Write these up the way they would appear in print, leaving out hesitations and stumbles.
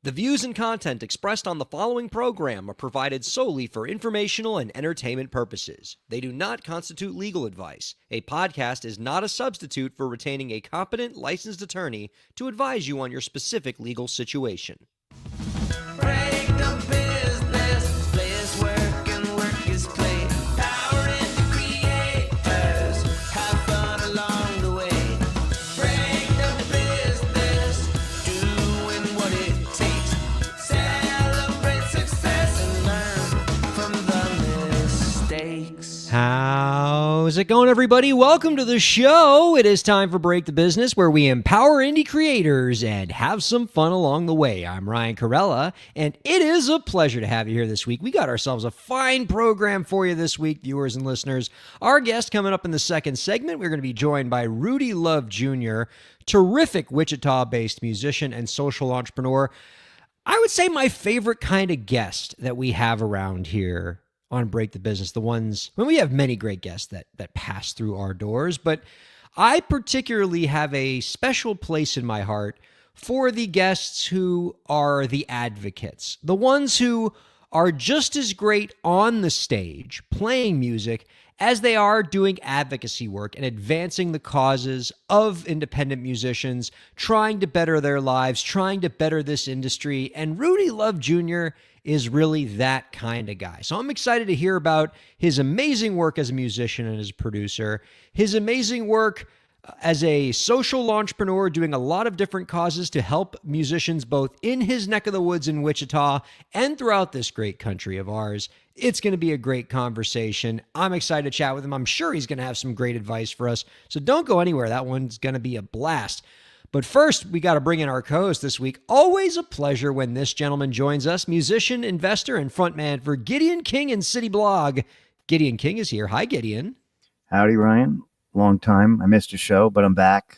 The views and content expressed on the following program are provided solely for informational and entertainment purposes. They do not constitute legal advice. A podcast is not a substitute for retaining a competent, licensed attorney to advise you on your specific legal situation. Break the business, play is work and work is play. Power into creators, have fun along the way. Break the business, doing what it takes. Celebrate success and learn from the mistakes. How's it going, everybody? Welcome to the show. It is time for Break the Business, where we empower indie creators and have some fun along the way. I'm Ryan Kairalla, and it is a pleasure to have you here this week. We got ourselves a fine program for you this week, viewers and listeners. Our guest coming up in the second segment, we're going to be joined by Rudy Love Jr., terrific Wichita-based musician and social entrepreneur. I would say my favorite kind of guest that we have around here on Break the Business, the ones, when we have many great guests that pass through our doors, but I particularly have a special place in my heart for the guests who are the advocates, the ones who are just as great on the stage playing music as they are doing advocacy work and advancing the causes of independent musicians, trying to better their lives, trying to better this industry. And Rudy Love Jr. is really that kind of guy. So I'm excited to hear about his amazing work as a musician and as a producer, his amazing work as a social entrepreneur, doing a lot of different causes to help musicians both in his neck of the woods in Wichita and throughout this great country of ours. It's going to be a great conversation. I'm excited to chat with him. I'm sure he's going to have some great advice for us. So don't go anywhere. That one's going to be a blast. But first, we got to bring in our co-host this week. Always a pleasure when this gentleman joins us, musician, investor, and frontman for Gideon King and City Blog. Gideon King is here. Hi, Gideon. Howdy, Ryan. Long time. I missed your show, but I'm back.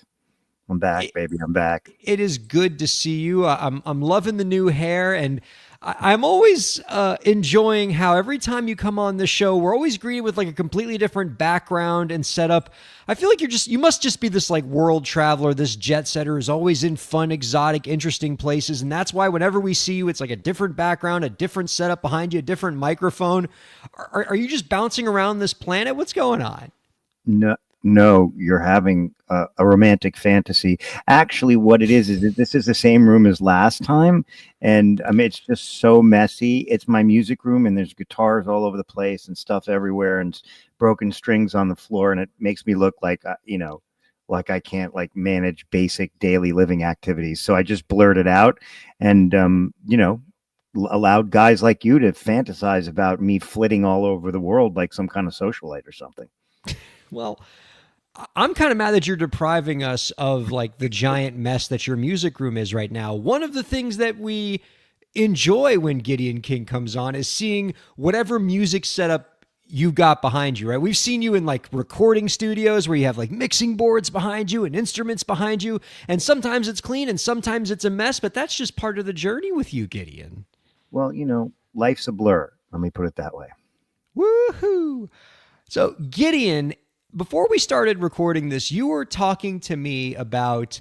I'm back, baby. I'm back. It is good to see you. I'm loving the new hair, and I'm always enjoying how every time you come on the show, we're always greeted with like a completely different background and setup. I feel like you must just be this like world traveler, this jet setter who's always in fun, exotic, interesting places. And that's why whenever we see you, it's like a different background, a different setup behind you, a different microphone. Are you just bouncing around this planet? What's going on? No, you're having a romantic fantasy. Actually, what it is that this is the same room as last time. And I mean, it's just so messy. It's my music room, and there's guitars all over the place and stuff everywhere and broken strings on the floor. And it makes me look like, like I can't like manage basic daily living activities. So I just blurted out and, allowed guys like you to fantasize about me flitting all over the world like some kind of socialite or something. Well, I'm kind of mad that you're depriving us of like the giant mess that your music room is right now. One of the things that we enjoy when Gideon King comes on is seeing whatever music setup you've got behind you, right? We've seen you in like recording studios where you have like mixing boards behind you and instruments behind you. And sometimes it's clean and sometimes it's a mess, but that's just part of the journey with you, Gideon. Well, life's a blur. Let me put it that way. Woohoo! So Gideon, before we started recording this, you were talking to me about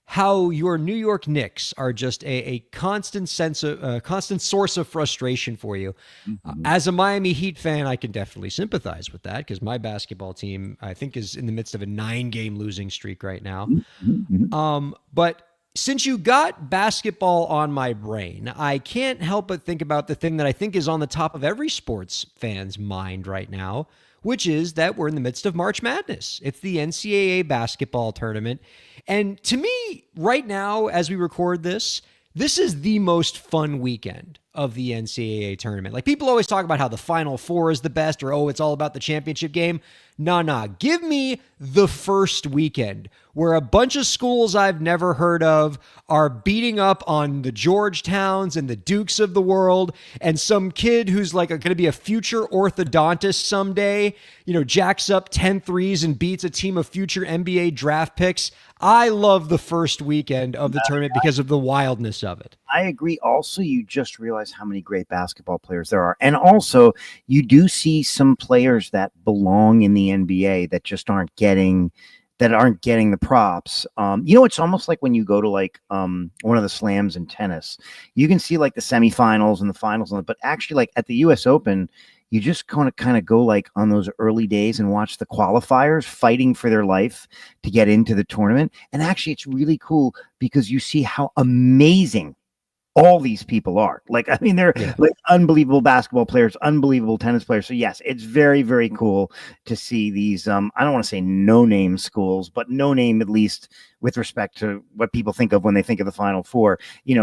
how your New York Knicks are just a constant source of frustration for you. Mm-hmm. As a Miami Heat fan, I can definitely sympathize with that because my basketball team, I think, is in the midst of a 9-game losing streak right now. Mm-hmm. But since you got basketball on my brain, I can't help but think about the thing that I think is on the top of every sports fan's mind right now, which is that we're in the midst of March Madness. It's the NCAA basketball tournament. And to me, right now, as we record this is the most fun weekend of the NCAA tournament. Like, people always talk about how the Final Four is the best, or, it's all about the championship game. Nah. Give me the first weekend where a bunch of schools I've never heard of are beating up on the Georgetowns and the Dukes of the world, and some kid who's like going to be a future orthodontist someday, jacks up 10 threes and beats a team of future NBA draft picks. I love the first weekend of the tournament because of the wildness of it. I agree. Also, you just realize how many great basketball players there are. And also, you do see some players that belong in the NBA that just aren't getting that aren't getting the props. It's almost like when you go to like one of the slams in tennis, you can see like the semifinals and the finals, but actually like at the US Open, you just kind of go like on those early days and watch the qualifiers fighting for their life to get into the tournament. And actually it's really cool because you see how amazing all these people are. Like, I mean, they're like unbelievable basketball players, unbelievable tennis players. So yes, it's very, very cool to see these, I don't want to say no name schools, but no name, at least with respect to what people think of when they think of the Final Four,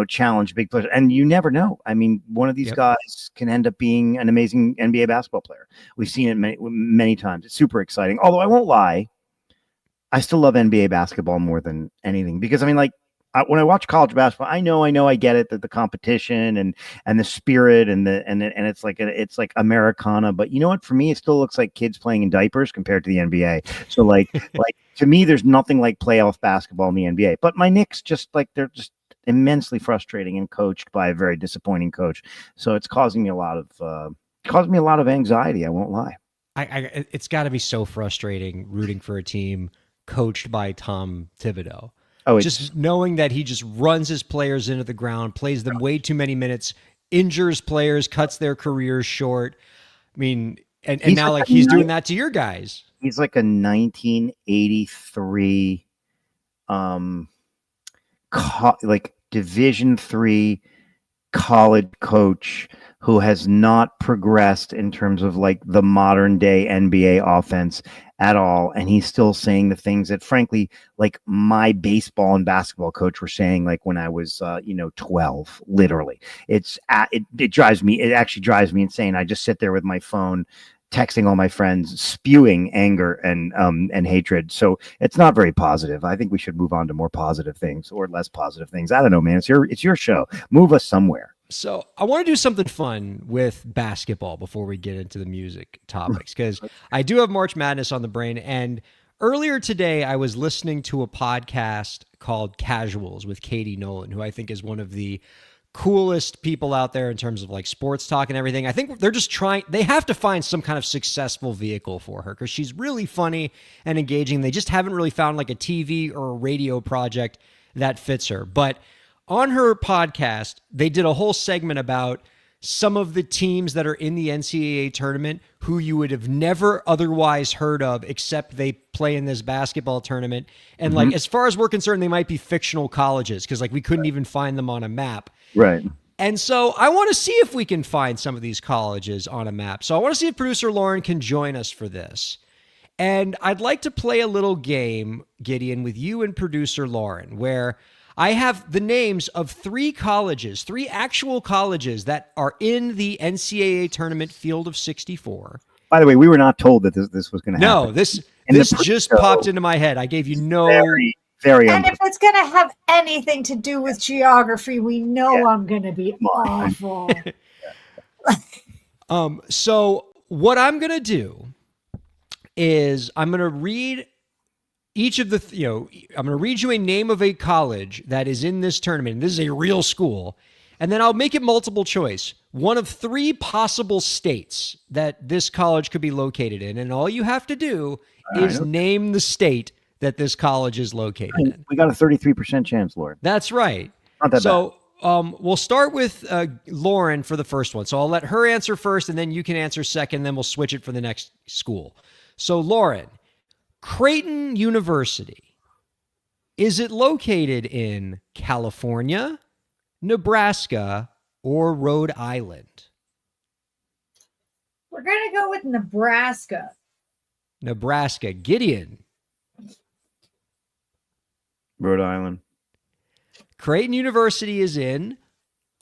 challenge big players. And you never know. I mean, one of these guys can end up being an amazing NBA basketball player. We've seen it many, many times. It's super exciting. Although I won't lie, I still love NBA basketball more than anything because I mean, like, when I watch college basketball, I know I get it, that the competition and the spirit and it's like Americana, but you know what? For me, it still looks like kids playing in diapers compared to the NBA. So like to me, there's nothing like playoff basketball in the NBA. But my Knicks they're just immensely frustrating and coached by a very disappointing coach. So it's causing me a lot of anxiety. I won't lie. It's got to be so frustrating rooting for a team coached by Tom Thibodeau. Oh, just knowing that he just runs his players into the ground, plays them way too many minutes, injures players, cuts their careers short. I mean, and now like he's doing that to your guys. He's like a 1983 like Division III college coach who has not progressed in terms of like the modern day NBA offense at all. And he's still saying the things that frankly, like my baseball and basketball coach were saying, like when I was, 12, literally. It actually drives me insane. I just sit there with my phone, texting all my friends, spewing anger and hatred. So it's not very positive. I think we should move on to more positive things or less positive things. I don't know, man. It's your show. Move us somewhere. So I want to do something fun with basketball before we get into the music topics, because I do have March Madness on the brain. And earlier today, I was listening to a podcast called Casuals with Katie Nolan, who I think is one of the coolest people out there in terms of like sports talk and everything. I think they're just they have to find some kind of successful vehicle for her because she's really funny and engaging. They just haven't really found like a TV or a radio project that fits her. But on her podcast, they did a whole segment about some of the teams that are in the NCAA tournament who you would have never otherwise heard of except they play in this basketball tournament. And like, as far as we're concerned, they might be fictional colleges because like we couldn't even find them on a map. Right. And so I want to see if we can find some of these colleges on a map. So I want to see if producer Lauren can join us for this. And I'd like to play a little game, Gideon, with you and producer Lauren, where I have the names of three actual colleges that are in the NCAA tournament field of 64. By the way, we were not told that this was going to happen. No, this just popped into my head. I gave you no... Very and if it's going to have anything to do with geography, we know I'm going to be awful. So what I'm going to do is I'm going to read each of the, I'm going to read you a name of a college that is in this tournament. This is a real school. And then I'll make it multiple choice. One of three possible states that this college could be located in. And all you have to do is name the state that this college is located in. We got a 33% chance, Lord. That's right. Not that bad. We'll start with Lauren for the first one. So I'll let her answer first, and then you can answer second, then we'll switch it for the next school. So Lauren, Creighton University, is it located in California, Nebraska, or Rhode Island? We're going to go with Nebraska. Nebraska. Gideon. Rhode Island. Creighton University is in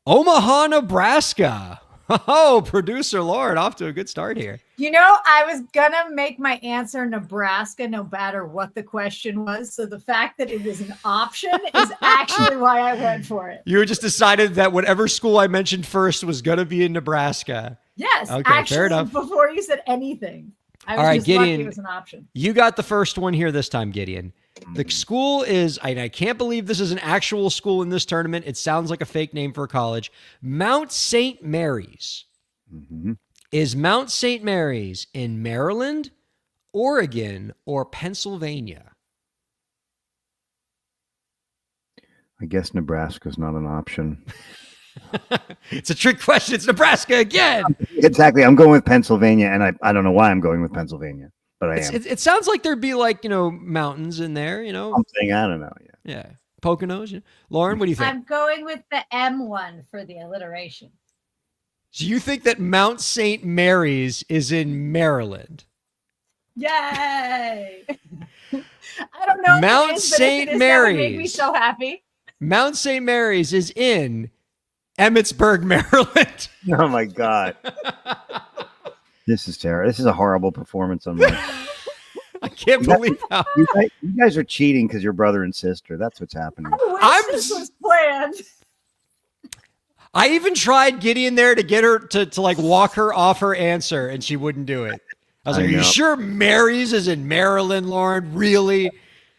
Omaha, Nebraska. Oh, producer Lauren, off to a good start here. I was going to make my answer Nebraska no matter what the question was. So the fact that it was an option is actually why I went for it. You just decided that whatever school I mentioned first was going to be in Nebraska. Yes, okay, actually, fair enough. Before you said anything. I was All right, just Gideon, lucky it was an option. You got the first one here this time, Gideon. The school is, I can't believe this is an actual school in this tournament. It sounds like a fake name for a college. Mount St. Mary's. Mm-hmm. Is Mount St. Mary's in Maryland, Oregon, or Pennsylvania? I guess Nebraska's not an option. It's a trick question. It's Nebraska again. Exactly. I'm going with Pennsylvania, and I don't know why I'm going with Pennsylvania, but I am. It sounds like there'd be like, mountains in there, Something, I don't know. Yeah. Yeah. Poconos. Lauren, what do you think? I'm going with the M one for the alliteration. So you think that Mount St. Mary's is in Maryland? Yay! I don't know. Mount St. Mary's. That would make me so happy. Mount St. Mary's is in Emmitsburg, Maryland. Oh my God. This is terrible. This is a horrible performance on my. I can't believe how. You guys are cheating because you're brother and sister. That's what's happening. I wish this was planned. I even tried Gideon there to get her to like walk her off her answer, and she wouldn't do it. I was like, "Are you sure Mary's is in Maryland, Lauren? Really?"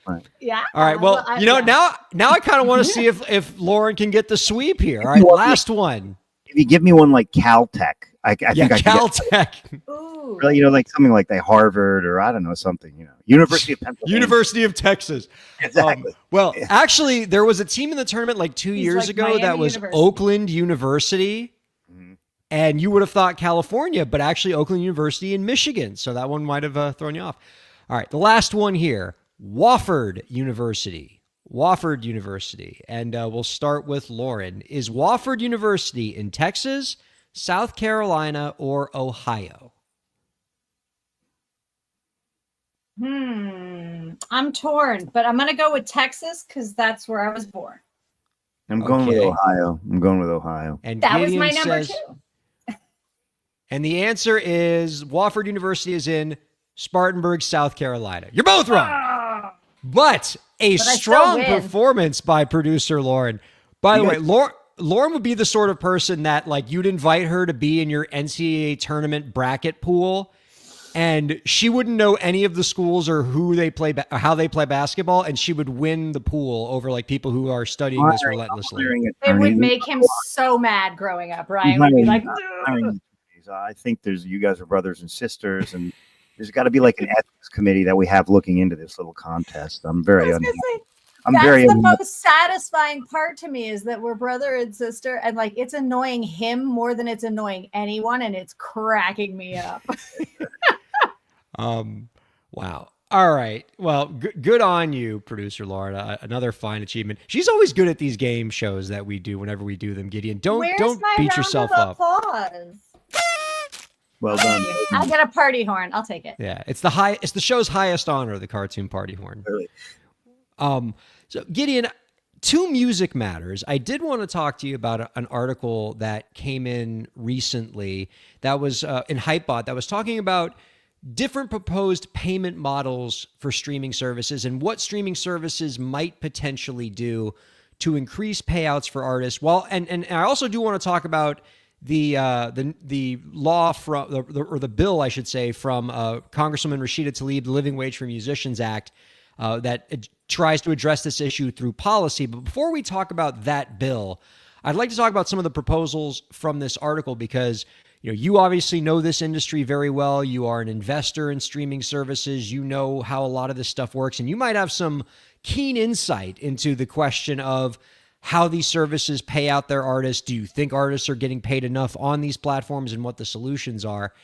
Right. Yeah. All right. Well, now I kind of want to see if Lauren can get the sweep here. All right, last one. If you give me one like Caltech, I think I can Caltech. Ooh. Really, like something like the Harvard or I don't know something. University of Pennsylvania, University of Texas. Exactly. Well, actually, there was a team in the tournament like 2 years ago Miami that was University. Oakland University. And you would have thought California, but actually Oakland University in Michigan. So that one might have thrown you off. All right, the last one here, Wofford University. Wofford University. And we'll start with Lauren. Is Wofford University in Texas, South Carolina, or Ohio? I'm torn, but I'm going to go with Texas because that's where I was born. I'm going with Ohio. And That was Gideon my number says, 2. and the answer is Wofford University is in Spartanburg, South Carolina. You're both wrong. But a strong performance by producer Lauren. By the way, Lauren would be the sort of person that like you'd invite her to be in your NCAA tournament bracket pool, and she wouldn't know any of the schools or who they play, how they play basketball, and she would win the pool over like people who are studying this relentlessly. It would make him so mad growing up. Ryan would be like, I think you guys are brothers and sisters, and there's got to be like an ethics committee that we have looking into this little contest. That's the most satisfying part to me is that we're brother and sister, and like it's annoying him more than it's annoying anyone, and it's cracking me up. Wow. All right. Well, good on you, producer Lauren. Another fine achievement. She's always good at these game shows that we do whenever we do them, Gideon. Don't beat yourself up. Well done. I'll get a party horn. I'll take it. Yeah, it's the show's highest honor, the cartoon party horn. Really? So Gideon, 2 music matters. I did want to talk to you about an article that came in recently that was in Hypebot that was talking about different proposed payment models for streaming services and what streaming services might potentially do to increase payouts for artists. Well, and I also do want to talk about the law from the bill, I should say, from Congresswoman Rashida Tlaib, the Living Wage for Musicians Act, that tries to address this issue through policy. But before we talk about that bill, I'd like to talk about some of the proposals from this article because you obviously know this industry very well. You are an investor in streaming services. You know how a lot of this stuff works, and you might have some keen insight into the question of how these services pay out their artists. Do you think artists are getting paid enough on these platforms and what the solutions are?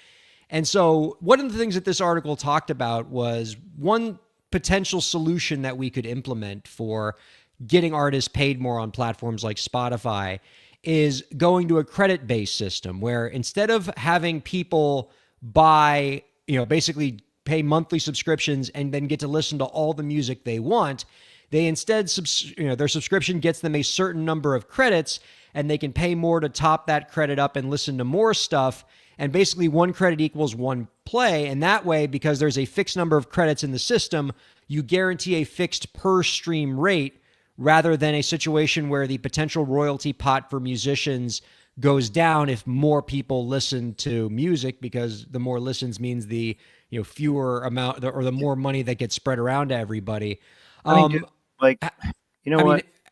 And so one of the things that this article talked about was one potential solution that we could implement for getting artists paid more on platforms like Spotify is going to a credit-based system where instead of having people buy, basically pay monthly subscriptions and then get to listen to all the music they want, they instead, their subscription gets them a certain number of credits and they can pay more to top that credit up and listen to more stuff. And basically 1 credit equals 1 play. And that way, because there's a fixed number of credits in the system, you guarantee a fixed per stream rate rather than a situation where the potential royalty pot for musicians goes down if more people listen to music, because the more listens means the fewer amount or the more money that gets spread around to everybody. What?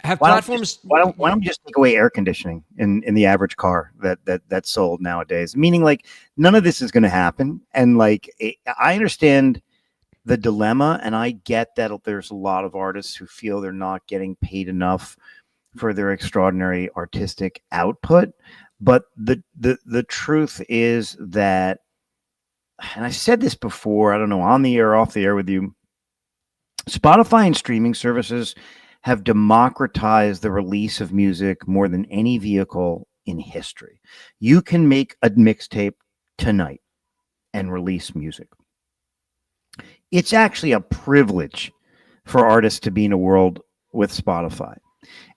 Have platforms? Why don't we just take away air conditioning in the average car that's sold nowadays? Meaning, like, none of this is going to happen. And like, I understand the dilemma, and I get that there's a lot of artists who feel they're not getting paid enough for their extraordinary artistic output. But the truth is that, and I said this before, I don't know, on the air, off the air with you, Spotify and streaming services have democratized the release of music more than any vehicle in history. You can make a mixtape tonight and release music. It's actually a privilege for artists to be in a world with Spotify.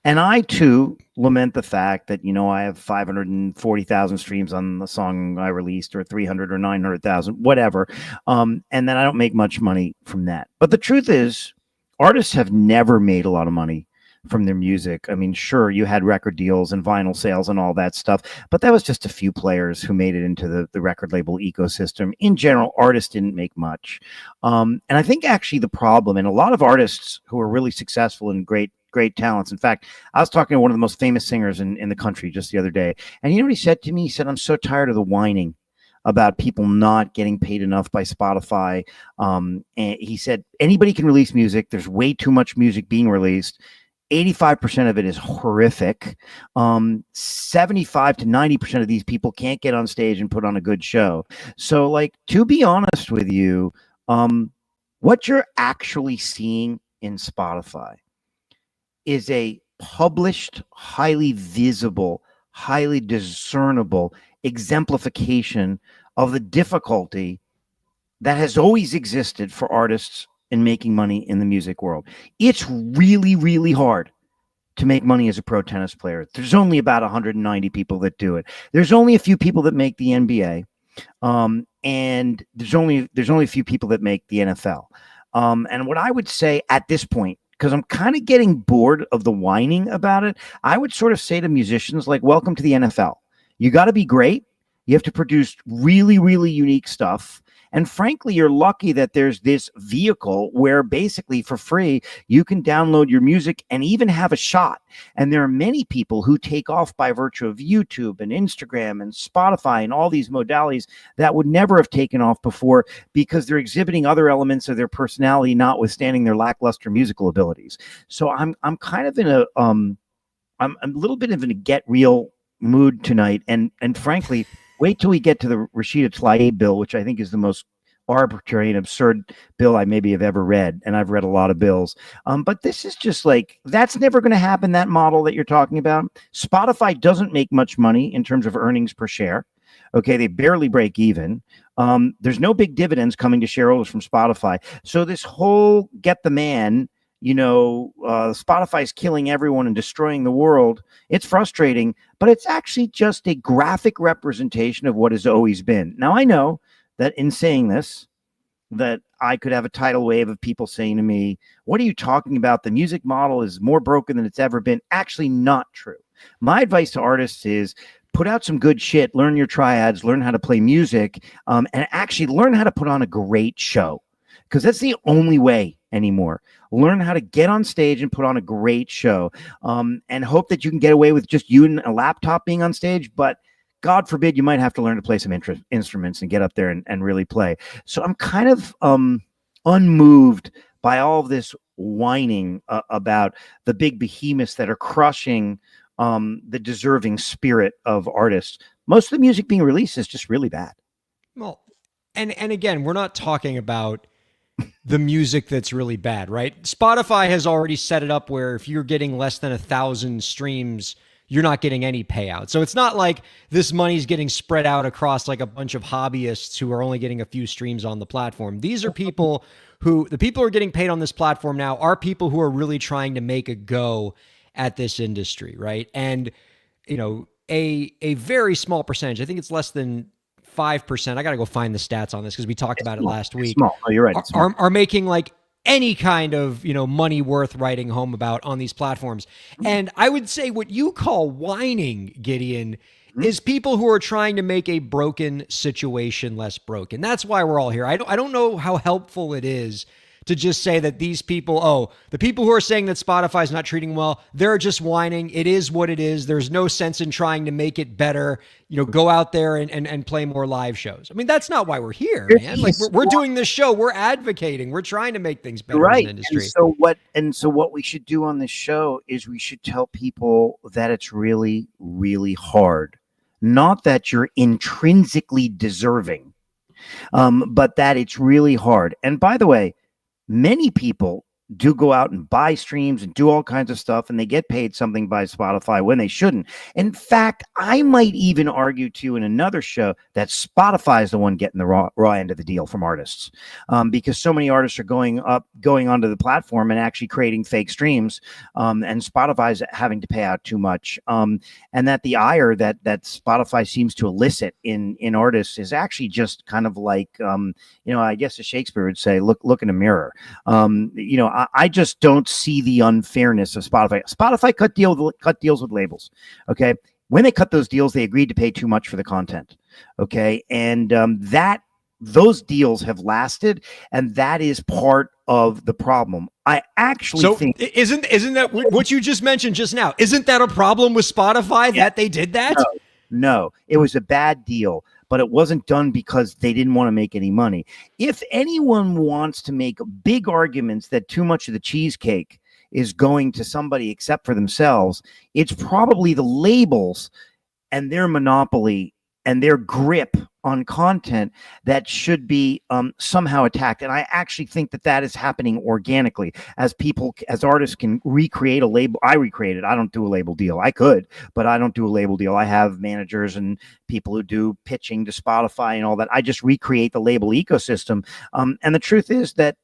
And I too lament the fact that, I have 540,000 streams on the song I released, or 300 or 900,000, whatever. And then I don't make much money from that. But the truth is, artists have never made a lot of money from their music. I mean, sure, you had record deals and vinyl sales and all that stuff, but that was just a few players who made it into the record label ecosystem. In general, artists didn't make much. And I think actually the problem, and a lot of artists who are really successful and great talents. In fact, I was talking to one of the most famous singers in the country just the other day. And you know what he said to me? He said, I'm so tired of the whining about people not getting paid enough by Spotify. And he said, anybody can release music. There's way too much music being released. 85% of it is horrific. 75 to 90% of these people can't get on stage and put on a good show. So, like, to be honest with you, what you're actually seeing in Spotify is a published, highly visible, highly discernible exemplification of the difficulty that has always existed for artists in making money in the music world. It's really, really hard to make money as a pro tennis player. There's only about 190 people that do it. There's only a few people that make the NBA. And there's only a few people that make the NFL. And what I would say at this point, because I'm kind of getting bored of the whining about it, I would sort of say to musicians, like, welcome to the NFL. You got to be great. You have to produce really, really unique stuff. And frankly, you're lucky that there's this vehicle where basically for free, you can download your music and even have a shot. And there are many people who take off by virtue of YouTube and Instagram and Spotify and all these modalities that would never have taken off before, because they're exhibiting other elements of their personality, notwithstanding their lackluster musical abilities. So I'm kind of in I'm a little bit of in a get real mood tonight. And frankly, wait till we get to the Rashida Tlaib bill, which I think is the most arbitrary and absurd bill I maybe have ever read. And I've read a lot of bills. But this is just like, that's never going to happen, that model that you're talking about. Spotify doesn't make much money in terms of earnings per share. Okay, they barely break even. There's no big dividends coming to shareholders from Spotify. So this whole get the man, Spotify's killing everyone and destroying the world. It's frustrating, but it's actually just a graphic representation of what has always been. Now, I know that in saying this, that I could have a tidal wave of people saying to me, what are you talking about? The music model is more broken than it's ever been. Actually, not true. My advice to artists is put out some good shit, learn your triads, learn how to play music, and actually learn how to put on a great show, because that's the only way anymore. Learn how to get on stage and put on a great show, and hope that you can get away with just you and a laptop being on stage. But God forbid, you might have to learn to play some instruments and get up there and really play. So I'm kind of unmoved by all of this whining about the big behemoths that are crushing the deserving spirit of artists. Most of the music being released is just really bad. Well, and again, we're not talking about the music that's really bad, right? Spotify has already set it up where if you're getting less than 1,000 streams, you're not getting any payout. So it's not like this money's getting spread out across like a bunch of hobbyists who are only getting a few streams on the platform. These are people who, the people who are getting paid on this platform now are people who are really trying to make a go at this industry, right? And, a very small percentage, I think it's less than 5%. I got to go find the stats on this because we talked about it last week. Small. Oh, you're right. Are making like any kind of, money worth writing home about on these platforms. And I would say what you call whining, Gideon, is people who are trying to make a broken situation less broken. That's why we're all here. I don't know how helpful it is to just say that these people, the people who are saying that Spotify is not treating well, they're just whining. It is what it is. There's no sense in trying to make it better. Go out there and play more live shows. I mean, that's not why we're here, man. Like we're doing this show. We're advocating. We're trying to make things better in the industry. And so what we should do on this show is we should tell people that it's really, really hard. Not that you're intrinsically deserving, but that it's really hard. And by the way, many people do go out and buy streams and do all kinds of stuff, and they get paid something by Spotify when they shouldn't. In fact, I might even argue to you in another show that Spotify is the one getting the raw end of the deal from artists, because so many artists are going onto the platform and actually creating fake streams, and Spotify's having to pay out too much, and that the ire that Spotify seems to elicit in artists is actually just kind of like, I guess as Shakespeare would say, look in a mirror. I just don't see the unfairness of Spotify. Spotify cut deals with labels. Okay. When they cut those deals, they agreed to pay too much for the content. Okay. And those deals have lasted, and that is part of the problem. I actually think isn't that what you just mentioned just now? Isn't that a problem with Spotify that they did that? No, it was a bad deal, but it wasn't done because they didn't want to make any money. If anyone wants to make big arguments that too much of the cheesecake is going to somebody except for themselves, it's probably the labels and their monopoly and their grip on content that should be somehow attacked. And I actually think that is happening organically as artists can recreate a label. I recreate it. I don't do a label deal. I could, but I don't do a label deal. I have managers and people who do pitching to Spotify and all that. I just recreate the label ecosystem. And the truth is that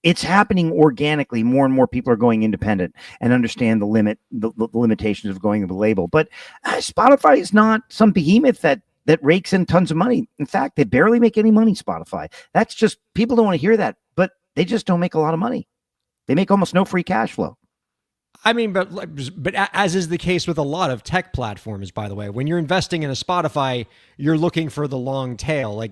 it's happening organically. More and more people are going independent and understand the limitations of going to the label. But Spotify is not some behemoth that rakes in tons of money. In fact, they barely make any money, Spotify. That's just, people don't want to hear that, but they just don't make a lot of money. They make almost no free cash flow. I mean, but as is the case with a lot of tech platforms, by the way, when you're investing in a Spotify, you're looking for the long tail.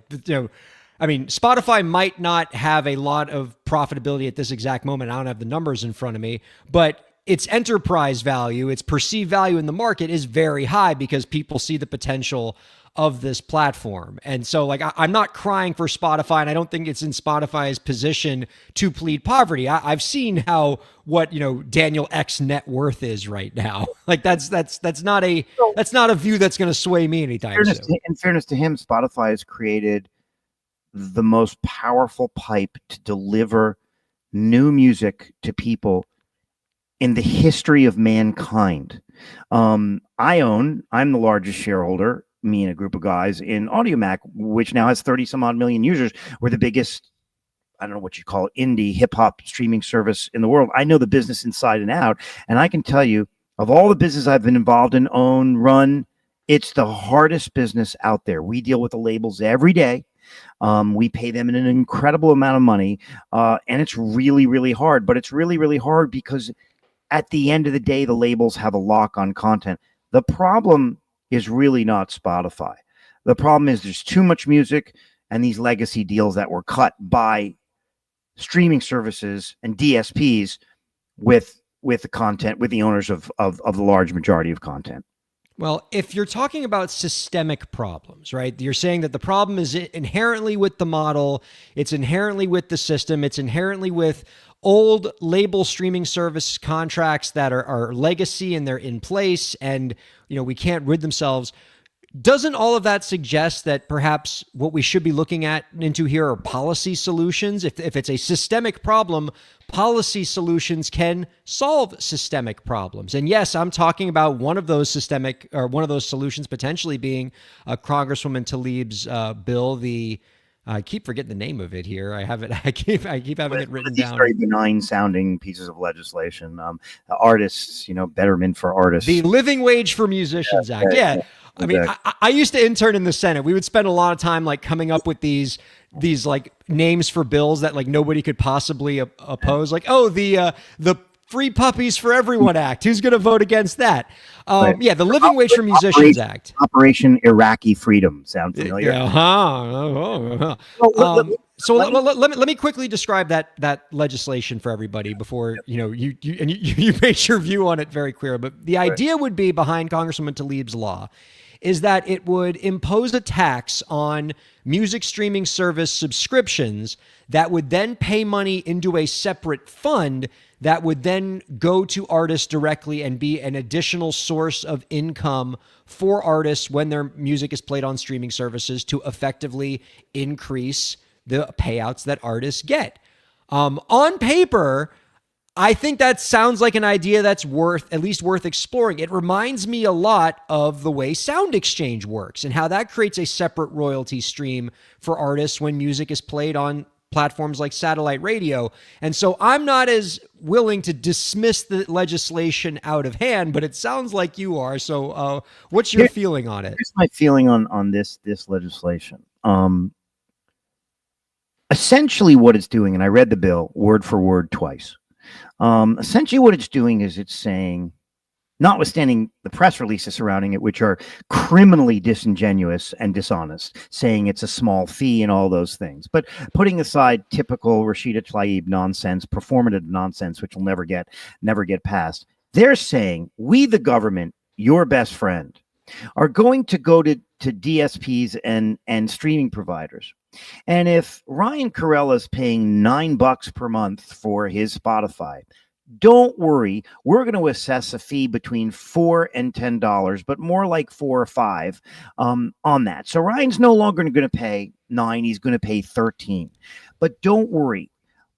Spotify might not have a lot of profitability at this exact moment. I don't have the numbers in front of me, but its enterprise value, its perceived value in the market is very high because people see the potential of this platform. And so I'm not crying for Spotify, and I don't think it's in Spotify's position to plead poverty. I've seen what Daniel X net worth is right now. That's not a view that's going to sway me anytime soon. In fairness to him, Spotify has created the most powerful pipe to deliver new music to people in the history of mankind. I'm the largest shareholder, me and a group of guys, in AudioMac, which now has 30 some odd million users. We're the biggest, I don't know what you call it, indie hip hop streaming service in the world. I know the business inside and out. And I can tell you, of all the business I've been involved in, run, it's the hardest business out there. We deal with the labels every day. We pay them an incredible amount of money. And it's really, really hard, but it's really, really hard because at the end of the day, the labels have a lock on content. The problem is really not Spotify. The problem is there's too much music and these legacy deals that were cut by streaming services and DSPs with the content, with the owners of the large majority of content. Well, if you're talking about systemic problems, right? You're saying that the problem is inherently with the model, it's inherently with the system, it's inherently with old label streaming service contracts that are legacy and they're in place and, we can't rid themselves. Doesn't all of that suggest that perhaps what we should be looking into here are policy solutions? If it's a systemic problem, policy solutions can solve systemic problems. And yes, I'm talking about one of those solutions potentially being Congresswoman Tlaib's bill, I keep forgetting the name of it here. I have it. I keep having it written down. Very benign sounding pieces of legislation. Artists, betterment for artists. The Living Wage for Musicians Act. Yeah. I mean, I used to intern in the Senate. We would spend a lot of time coming up with these names for bills that nobody could possibly oppose. The Free Puppies for Everyone Act. Who's going to vote against that? Right. Yeah, the Living Wage for Musicians Act. Operation Iraqi Freedom. Sound familiar? Yeah. So let me quickly describe that legislation for everybody before you made your view on it very clear. But the idea would be behind Congresswoman Tlaib's law is that it would impose a tax on music streaming service subscriptions that would then pay money into a separate fund that would then go to artists directly and be an additional source of income for artists when their music is played on streaming services to effectively increase the payouts that artists get. On paper, I think that sounds like an idea that's at least worth exploring. It reminds me a lot of the way Sound Exchange works and how that creates a separate royalty stream for artists when music is played on platforms like satellite radio. And so I'm not as willing to dismiss the legislation out of hand, but it sounds like you are. So what's your feeling on it? Here's my feeling on this legislation. Essentially what it's doing, and I read the bill word for word twice. Essentially what it's doing is it's saying, notwithstanding the press releases surrounding it, which are criminally disingenuous and dishonest, saying it's a small fee and all those things, but putting aside typical Rashida Tlaib nonsense, performative nonsense, which will never get passed, they're saying, we, the government, your best friend, are going to go to DSPs and streaming providers. And if Ryan Kairalla is paying $9 per month for his Spotify, don't worry, we're going to assess a fee between $4 and $10, but more like 4 or 5 on that. So Ryan's no longer going to pay 9, he's going to pay 13. But don't worry.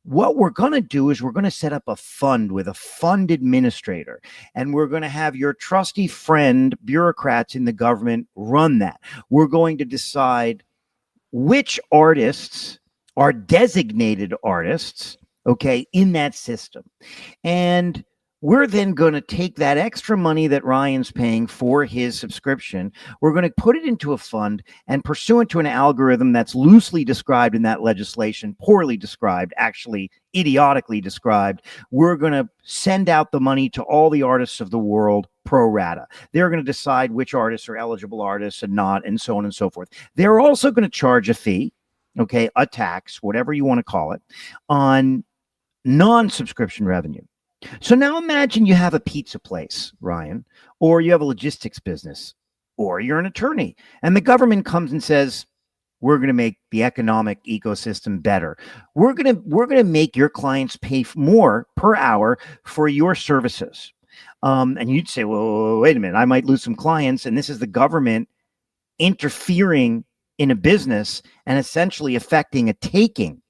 What we're going to do is we're going to set up a fund with a fund administrator, and we're going to have your trusty friend bureaucrats in the government run that. We're going to decide which artists are designated artists, okay, in that system. And we're then going to take that extra money that Ryan's paying for his subscription. We're going to put it into a fund, and pursuant to an algorithm that's loosely described in that legislation, poorly described, actually idiotically described, we're going to send out the money to all the artists of the world pro rata. They're going to decide which artists are eligible artists and not, and so on and so forth. They're also going to charge a fee, okay, a tax, whatever you want to call it, on non-subscription revenue. So now imagine you have a pizza place, Ryan, or you have a logistics business, or you're an attorney, and the government comes and says, we're going to make the economic ecosystem better. We're going to make your clients pay more per hour for your services. And you'd say, well, wait a minute, I might lose some clients, and this is the government interfering in a business and essentially affecting a taking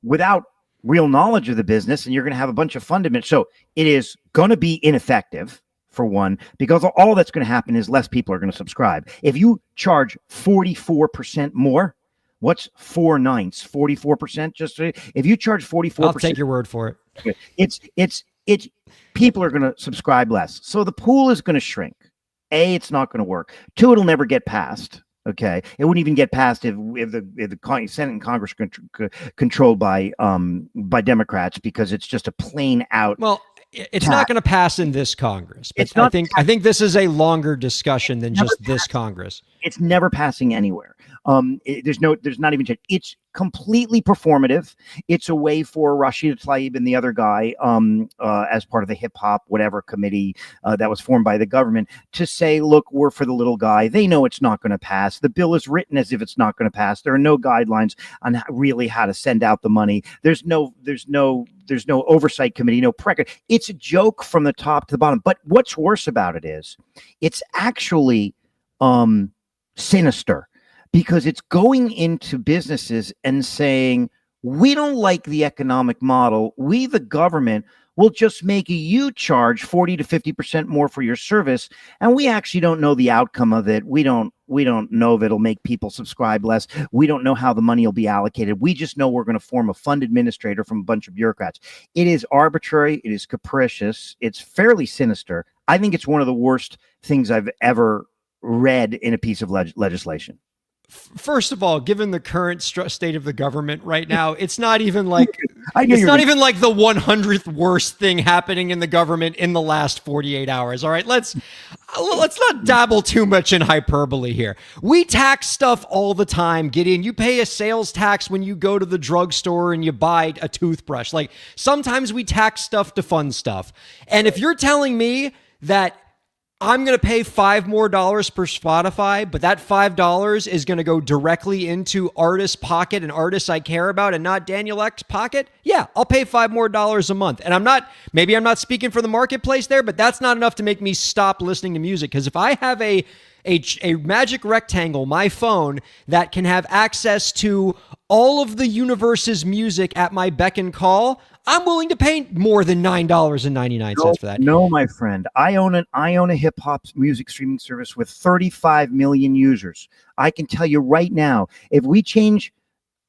without real knowledge of the business, and you're going to have a bunch of fundamentals. So it is going to be ineffective, for one, because all that's going to happen is less people are going to subscribe. If you charge 44% more, what's 4/9? 44%? Just if you charge 44%, I'll take your word for it. It's people are going to subscribe less. So the pool is going to shrink. A, it's not going to work. 2, it'll never get passed. Okay, it wouldn't even get passed if the Senate and Congress controlled by Democrats, because it's just a plain out. Well, it's not going to pass in this Congress. But I think this is a longer discussion than just this Congress. It's never passing anywhere. There's not even. It's completely performative. It's a way for Rashida Tlaib and the other guy, as part of the hip hop whatever committee that was formed by the government, to say, look, we're for the little guy. They know it's not going to pass. The bill is written as if it's not going to pass. There are no guidelines on really how to send out the money. There's no oversight committee, no precedent. It's a joke from the top to the bottom. But what's worse about it is it's actually sinister, because it's going into businesses and saying, we don't like the economic model. We, the government, will just make you charge 40 to 50% more for your service. And we actually don't know the outcome of it. We don't know if it'll make people subscribe less. We don't know how the money will be allocated. We just know we're going to form a fund administrator from a bunch of bureaucrats. It is arbitrary. It is capricious. It's fairly sinister. I think it's one of the worst things I've ever read in a piece of legislation. First of all, given the current state of the government right now, it's not even like the 100th worst thing happening in the government in the last 48 hours. All right, let's not dabble too much in hyperbole here. We tax stuff all the time, Gideon. You pay a sales tax when you go to the drugstore and you buy a toothbrush. Like, sometimes we tax stuff to fund stuff. And if you're telling me that I'm going to pay $5 more per Spotify, but that $5 is going to go directly into artists' pocket and artists I care about and not Daniel Ek's pocket, yeah, I'll pay $5 more a month. And maybe I'm not speaking for the marketplace there, but that's not enough to make me stop listening to music. Because if I have a magic rectangle, my phone, that can have access to all of the universe's music at my beck and call, I'm willing to pay more than $9.99 for that. No, my friend. I own a hip hop music streaming service with 35 million users. I can tell you right now, if we put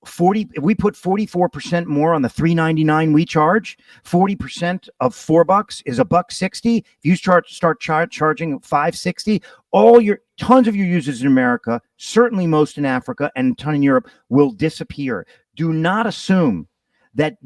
44% more on the $3.99 we charge, 40% of $4 is $1.60. If you start charging $5.60, tons of your users in America, certainly most in Africa and a ton in Europe, will disappear. Do not assume that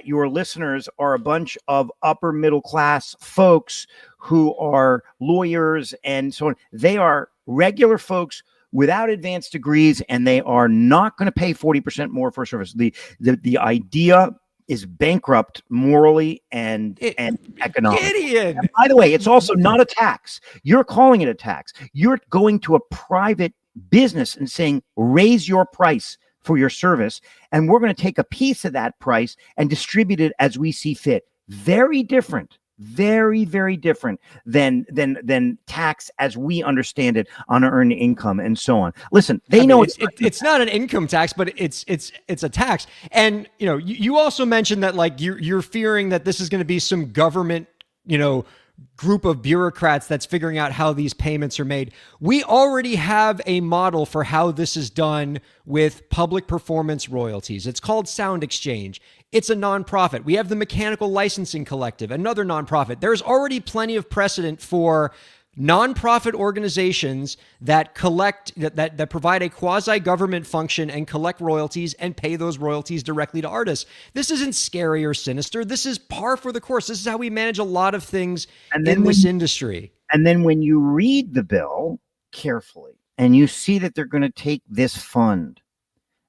your listeners are a bunch of upper middle class folks who are lawyers and so on. They are regular folks without advanced degrees, and they are not going to pay 40% more for a service. The idea is bankrupt morally and economically. Gideon. And by the way, it's also not a tax. You're calling it a tax. You're going to a private business and saying, raise your price for your service, and we're going to take a piece of that price and distribute it as we see fit. Very different, very, very different than tax as we understand it on earned income and so on. Listen, it's not an income tax, but it's a tax. And you also mentioned that, like, you're fearing that this is going to be some government, group of bureaucrats that's figuring out how these payments are made. We already have a model for how this is done with public performance royalties. It's called Sound Exchange. It's a nonprofit. We have the Mechanical Licensing Collective, another nonprofit. There's already plenty of precedent for nonprofit organizations that collect, that provide a quasi-government function and collect royalties and pay those royalties directly to artists. This isn't scary or sinister. This is par for the course. This is how we manage a lot of things in this industry. And then when you read the bill carefully and you see that they're going to take this fund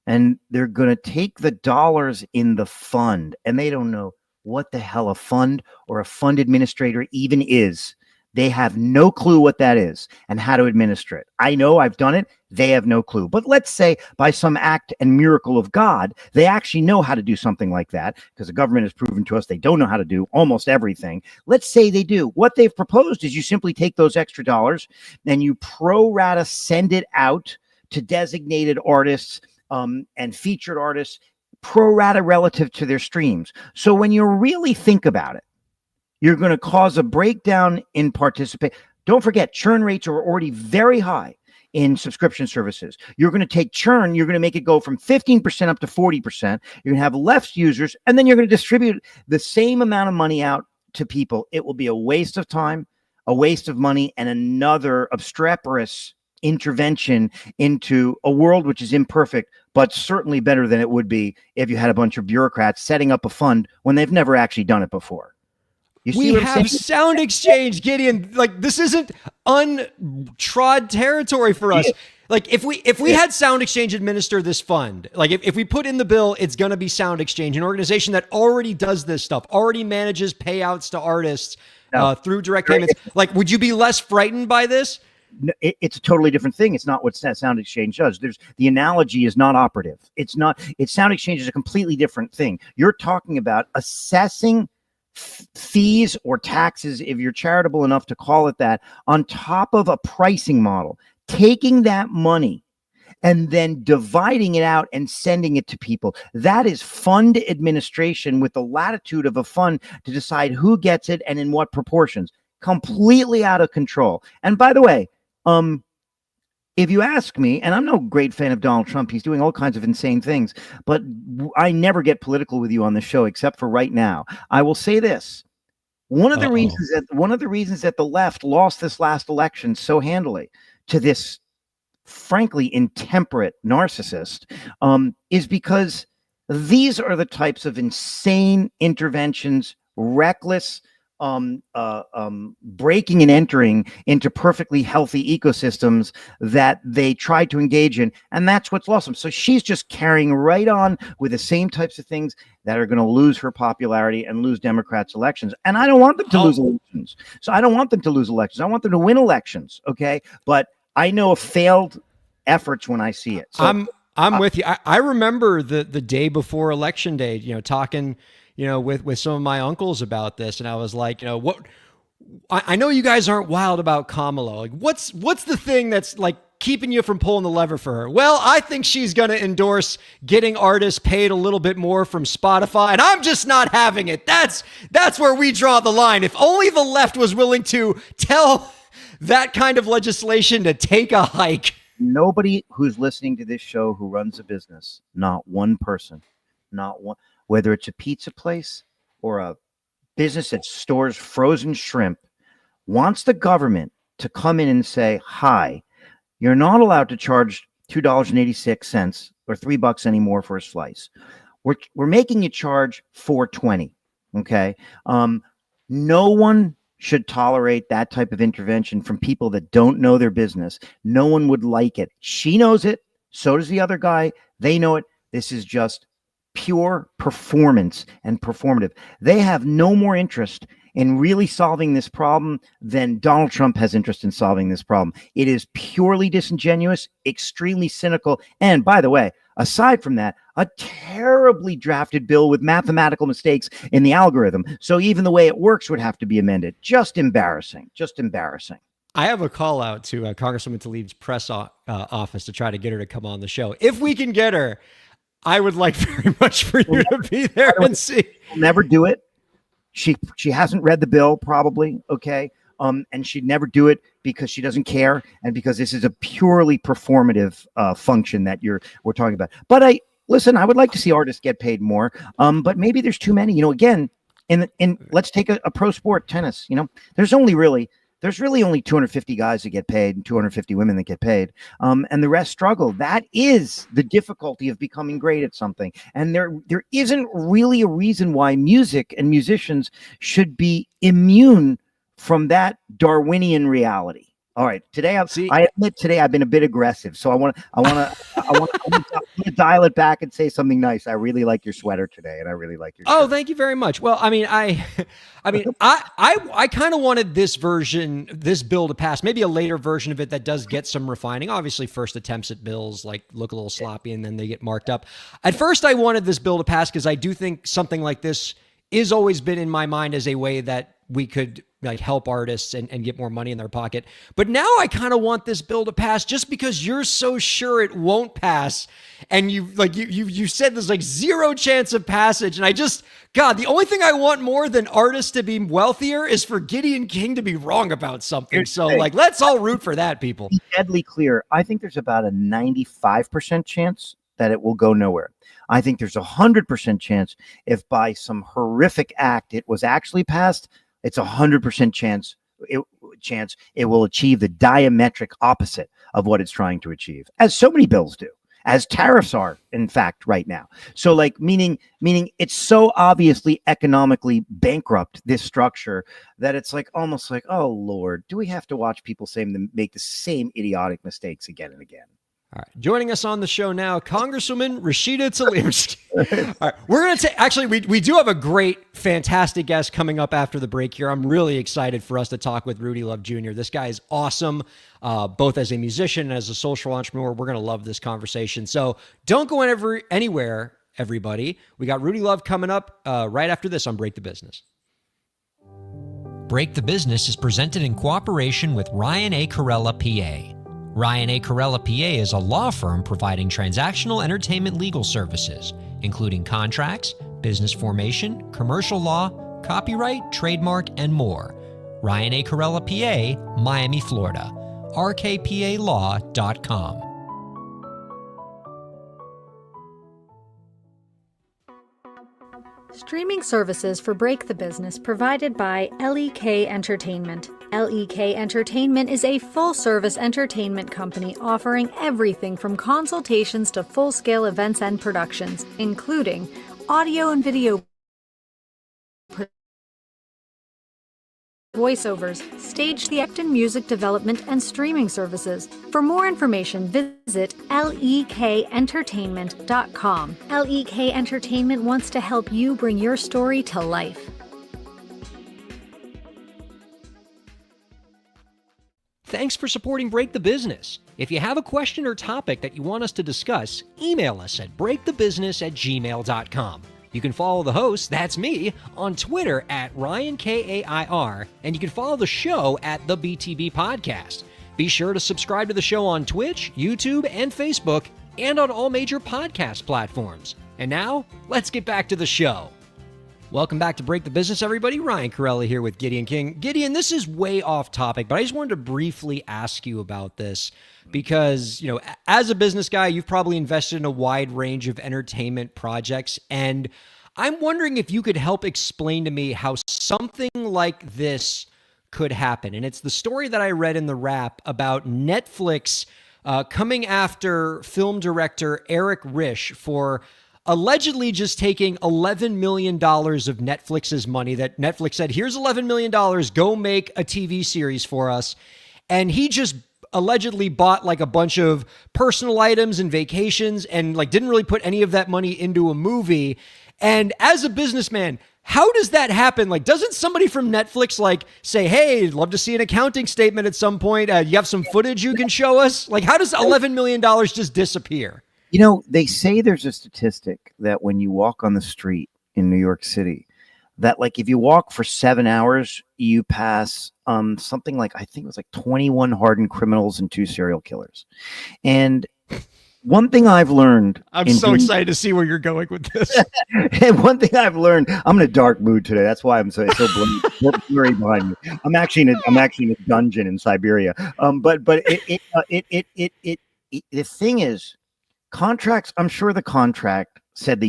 and they're going to take the dollars in the fund, and they don't know what the hell a fund or a fund administrator even is. They have no clue what that is and how to administer it. I know, I've done it. They have no clue. But let's say by some act and miracle of God, they actually know how to do something like that, because the government has proven to us they don't know how to do almost everything. Let's say they do. What they've proposed is you simply take those extra dollars and you pro rata send it out to designated artists and featured artists, pro rata relative to their streams. So when you really think about it, you're going to cause a breakdown in participation. Don't forget, churn rates are already very high in subscription services. You're going to take churn, you're going to make it go from 15% up to 40%. You're going to have less users, and then you're going to distribute the same amount of money out to people. It will be a waste of time, a waste of money, and another obstreperous intervention into a world which is imperfect, but certainly better than it would be if you had a bunch of bureaucrats setting up a fund when they've never actually done it before. We have Sound Exchange, Gideon. Like, this isn't untrod territory for us. Like, if we had Sound Exchange administer this fund, like if we put in the bill, it's going to be Sound Exchange, an organization that already does this stuff, already manages payouts to artists through direct payments. Like, would you be less frightened by this? It's a totally different thing. It's not what Sound Exchange does. The analogy is not operative. Sound Exchange is a completely different thing. You're talking about assessing fees or taxes, if you're charitable enough to call it that, on top of a pricing model, taking that money and then dividing it out and sending it to people. That is fund administration with the latitude of a fund to decide who gets it and in what proportions. Completely out of control. And by the way, if you ask me, and I'm no great fan of Donald Trump, he's doing all kinds of insane things, but I never get political with you on the show except for right now. I will say this. One of the reasons that the left lost this last election so handily to this frankly intemperate narcissist is because these are the types of insane interventions, reckless, breaking and entering into perfectly healthy ecosystems that they tried to engage in, and that's what's lost them. So she's just carrying right on with the same types of things that are going to lose her popularity and lose Democrats elections. And I don't want them to lose elections. So I don't want them to lose elections. I want them to win elections. Okay, but I know of failed efforts when I see it. So I'm with you. I remember the day before election day, talking, with some of my uncles about this. And I was like, what, I know you guys aren't wild about Kamala. Like, what's the thing that's like keeping you from pulling the lever for her? Well, I think she's going to endorse getting artists paid a little bit more from Spotify. And I'm just not having it. That's where we draw the line. If only the left was willing to tell that kind of legislation to take a hike. Nobody who's listening to this show who runs a business, not one person, not one, whether it's a pizza place or a business that stores frozen shrimp, wants the government to come in and say, hi, you're not allowed to charge $2.86 or $3 anymore for a slice. We're making you charge $4.20. Okay. No one should tolerate that type of intervention from people that don't know their business. No one would like it. She knows it. So does the other guy. They know it. This is just pure performance and performative. They have no more interest in really solving this problem than Donald Trump has interest in solving this problem. It is purely disingenuous, extremely cynical. And by the way, aside from that, a terribly drafted bill with mathematical mistakes in the algorithm. So even the way it works would have to be amended. Just embarrassing. Just embarrassing. I have a call out to Congresswoman Tlaib's press office to try to get her to come on the show. If we can get her, I would like very much for you to be there and see. She'll never do it. She hasn't read the bill, probably. Okay. And she'd never do it because she doesn't care, and because this is a purely performative function that we're talking about. But I would like to see artists get paid more. But maybe there's too many. Again, in let's take a pro sport, tennis. There's really only 250 guys that get paid and 250 women that get paid. And the rest struggle. That is the difficulty of becoming great at something. And there isn't really a reason why music and musicians should be immune from that Darwinian reality. All right, I admit today I've been a bit aggressive, so I want to dial it back and say something nice. I really like your sweater today, and I really like your shirt. Oh, thank you very much. Well, I kind of wanted this bill to pass, maybe a later version of it that does get some refining. Obviously, first attempts at bills look a little sloppy, and then they get marked up. At first, I wanted this bill to pass because I do think something like this is always been in my mind as a way that we could help artists and get more money in their pocket. But now I kind of want this bill to pass just because you're so sure it won't pass. And you said there's zero chance of passage. And the only thing I want more than artists to be wealthier is for Gideon King to be wrong about something. So let's all root for that, people. Be deadly clear. I think there's about a 95% chance that it will go nowhere. I think there's 100% chance if by some horrific act it was actually passed, it's 100% chance it will achieve the diametric opposite of what it's trying to achieve, as so many bills do, as tariffs are, in fact, right now. So meaning it's so obviously economically bankrupt, this structure, that it's almost like, oh Lord, do we have to watch people make the same idiotic mistakes again and again? All right. Joining us on the show now, Congresswoman Rashida Tlaib. All right. We're going to actually, we do have a great, fantastic guest coming up after the break here. I'm really excited for us to talk with Rudy Love Jr. This guy is awesome, both as a musician and as a social entrepreneur. We're going to love this conversation. So don't go anywhere, everybody. We got Rudy Love coming up right after this on Break the Business. Break the Business is presented in cooperation with Ryan Kairalla, PA. Ryan Kairalla, PA is a law firm providing transactional entertainment legal services, including contracts, business formation, commercial law, copyright, trademark, and more. Ryan Kairalla, PA, Miami, Florida. rkpalaw.com. Streaming services for Break the Business provided by LEK Entertainment. LEK Entertainment is a full-service entertainment company offering everything from consultations to full-scale events and productions, including audio and video voiceovers, stage the act in music development and streaming services. For more information, visit lekentertainment.com. LEK Entertainment wants to help you bring your story to life. Thanks for supporting Break the Business. If you have a question or topic that you want us to discuss, email us at breakthebusiness@gmail.com. You can follow the host, that's me, on Twitter at Ryan Kair, and you can follow the show at the BTB Podcast. Be sure to subscribe to the show on Twitch, YouTube, and Facebook, and on all major podcast platforms. And now, let's get back to the show. Welcome back to Break the Business, everybody. Ryan Kairalla here with Gideon King. Gideon, this is way off topic, but I just wanted to briefly ask you about this because, you know, as a business guy, you've probably invested in a wide range of entertainment projects, and I'm wondering if you could help explain to me how something like this could happen. And it's the story that I read in the Wrap about Netflix coming after film director Eric Risch for allegedly just taking $11 million of Netflix's money that Netflix said, here's $11 million, go make a TV series for us. And he just allegedly bought like a bunch of personal items and vacations and like didn't really put any of that money into a movie. And as a businessman, how does that happen? Like, doesn't somebody from Netflix like say, hey, I'd love to see an accounting statement at some point. You have some footage you can show us? Like, how does $11 million just disappear? You know, they say there's a statistic that when you walk on the street in New York City, that like if you walk for 7 hours, you pass something like, I think it was like 21 hardened criminals and 2 serial killers. And one thing I've learned, I'm so excited to see where you're going with this. and one thing I've learned, I'm in a dark mood today. That's why I'm so blurry behind me. I'm actually in a dungeon in Siberia. But the thing is, contracts, I'm sure the contract said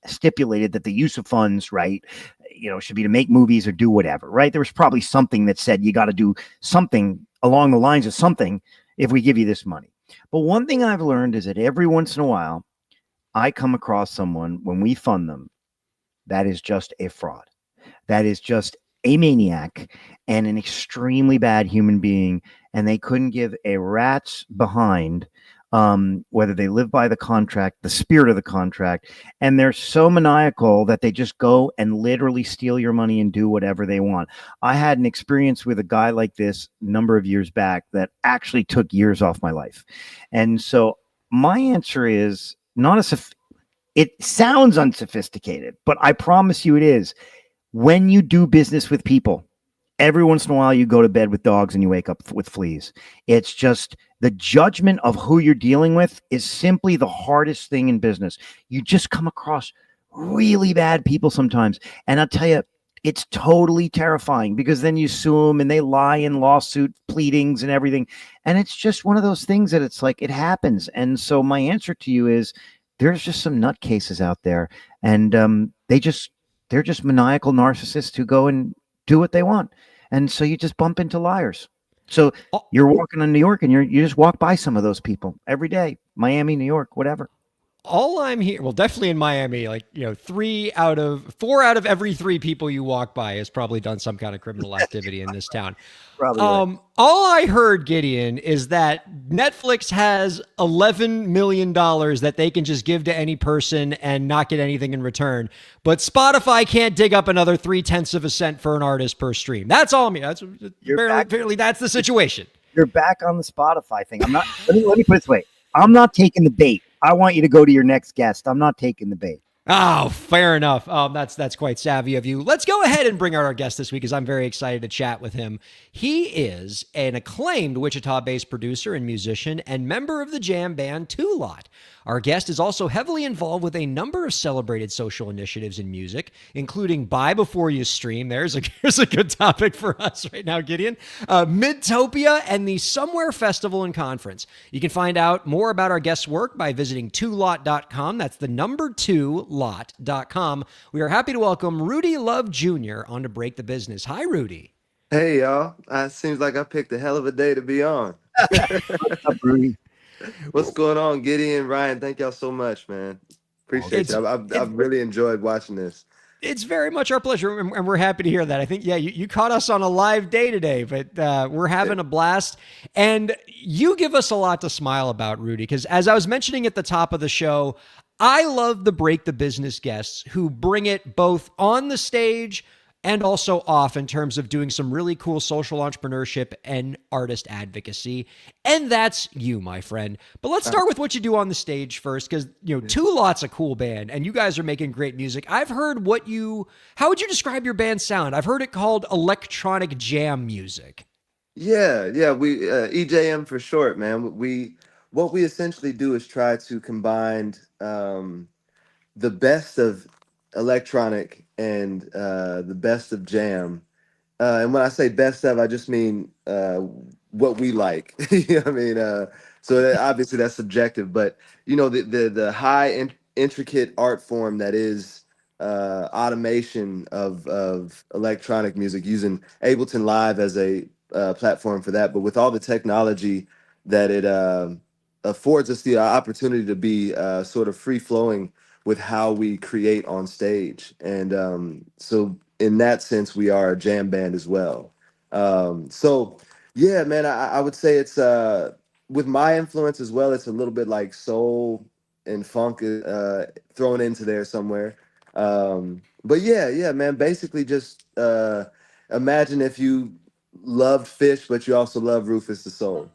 stipulated that the use of funds, right, you know, should be to make movies or do whatever, right? There was probably something that said you got to do something along the lines of something if we give you this money. But one thing I've learned is that every once in a while, I come across someone when we fund them that is just a fraud, that is just a maniac and an extremely bad human being, and they couldn't give a rat's behind whether they live by the contract, the spirit of the contract, and they're so maniacal that they just go and literally steal your money and do whatever they want. I had an experience with a guy like this a number of years back that actually took years off my life. And so my answer is it sounds unsophisticated, but I promise you it is. When you do business with people, every once in a while you go to bed with dogs and you wake up with fleas. It's just the judgment of who you're dealing with is simply the hardest thing in business. You just come across really bad people sometimes. And I'll tell you, it's totally terrifying because then you sue them and they lie in lawsuit pleadings and everything. And it's just one of those things that it's like, it happens. And so my answer to you is there's just some nutcases out there, and they're just maniacal narcissists who go and do what they want. And so you just bump into liars. So you're walking in New York and you just walk by some of those people every day, Miami, New York, whatever. All I'm here, well, definitely in Miami, like, you know, 4 out of every 3 people you walk by has probably done some kind of criminal activity in this town. Probably right. All I heard, Gideon, is that Netflix has $11 million that they can just give to any person and not get anything in return. But Spotify can't dig up another 0.3 of a cent for an artist per stream. That's all me. That's apparently that's the situation. You're back on the Spotify thing. I'm not. Let me put it this way. I'm not taking the bait. I want you to go to your next guest. I'm not taking the bait. Oh, fair enough. That's quite savvy of you. Let's go ahead and bring out our guest this week, because I'm very excited to chat with him. He is an acclaimed Wichita-based producer and musician and member of the jam band Two Lot. Our guest is also heavily involved with a number of celebrated social initiatives in music, including Buy Before You Stream. There's a good topic for us right now, Gideon. Midtopia and the Somewhere Festival and Conference. You can find out more about our guest's work by visiting twolot.com. That's the number 2lot.com. We are happy to welcome Rudy Love Jr. on to Break the Business. Hi, Rudy. Hey, y'all. It seems like I picked a hell of a day to be on. What's up, Rudy? What's going on, Gideon, Ryan? Thank y'all so much, man. Appreciate it. I've really enjoyed watching this. It's very much our pleasure, and we're happy to hear that. I think, yeah, you caught us on a live day today, but we're having a blast. And you give us a lot to smile about, Rudy, because as I was mentioning at the top of the show, I love the Break the Business guests who bring it both on the stage and also off in terms of doing some really cool social entrepreneurship and artist advocacy. And that's you, my friend. But let's start with what you do on the stage first, because, Two Lot's a cool band and you guys are making great music. I've heard how would you describe your band's sound? I've heard it called electronic jam music. Yeah, we EJM for short, man. What we essentially do is try to combine the best of electronic and the best of jam. And when I say best of, I just mean what we like. You know what I mean? Obviously that's subjective, but the high intricate art form that is automation of electronic music using Ableton Live as a platform for that, but with all the technology that it affords us the opportunity to be sort of free flowing with how we create on stage. And so in that sense, we are a jam band as well. Yeah, man, I would say it's with my influence as well, it's a little bit like soul and funk thrown into there somewhere. But yeah, man, basically just imagine if you loved Fish, but you also love Rufus the Soul.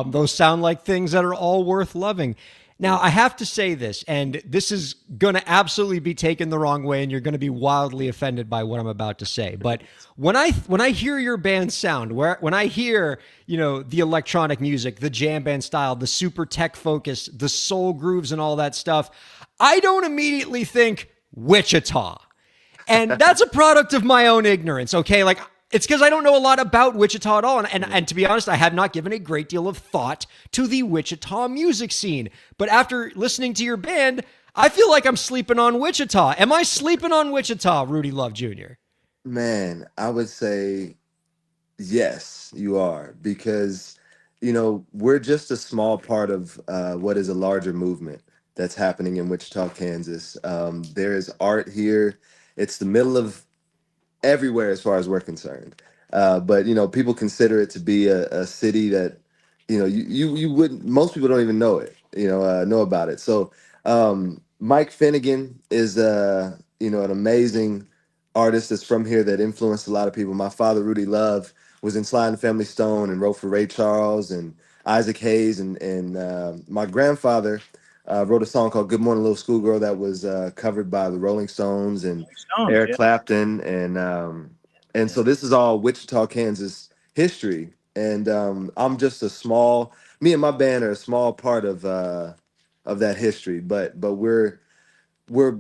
Those sound like things that are all worth loving. Now, I have to say this, and this is going to absolutely be taken the wrong way, and you're going to be wildly offended by what I'm about to say. But when I hear your band sound, when I hear the electronic music, the jam band style, the super tech focus, the soul grooves, and all that stuff, I don't immediately think Wichita. And that's a product of my own ignorance, okay? Like, it's because I don't know a lot about Wichita at all. And to be honest, I have not given a great deal of thought to the Wichita music scene. But after listening to your band, I feel like I'm sleeping on Wichita. Am I sleeping on Wichita, Rudy Love Jr.? Man, I would say yes, you are, because we're just a small part of what is a larger movement that's happening in Wichita, Kansas. There is art here. It's the middle of everywhere as far as we're concerned. But people consider it to be a city that you wouldn't. Most people don't even know it. Know about it. So Mike Finnegan is an amazing artist that's from here that influenced a lot of people. My father, Rudy Love, was in Sly and the Family Stone and wrote for Ray Charles and Isaac Hayes, and my grandfather wrote a song called "Good Morning Little Schoolgirl" that was covered by the Rolling Stones and Stones, Eric yeah. Clapton, and so this is all Wichita, Kansas history, and I'm just me and my band are a small part of that history, but we're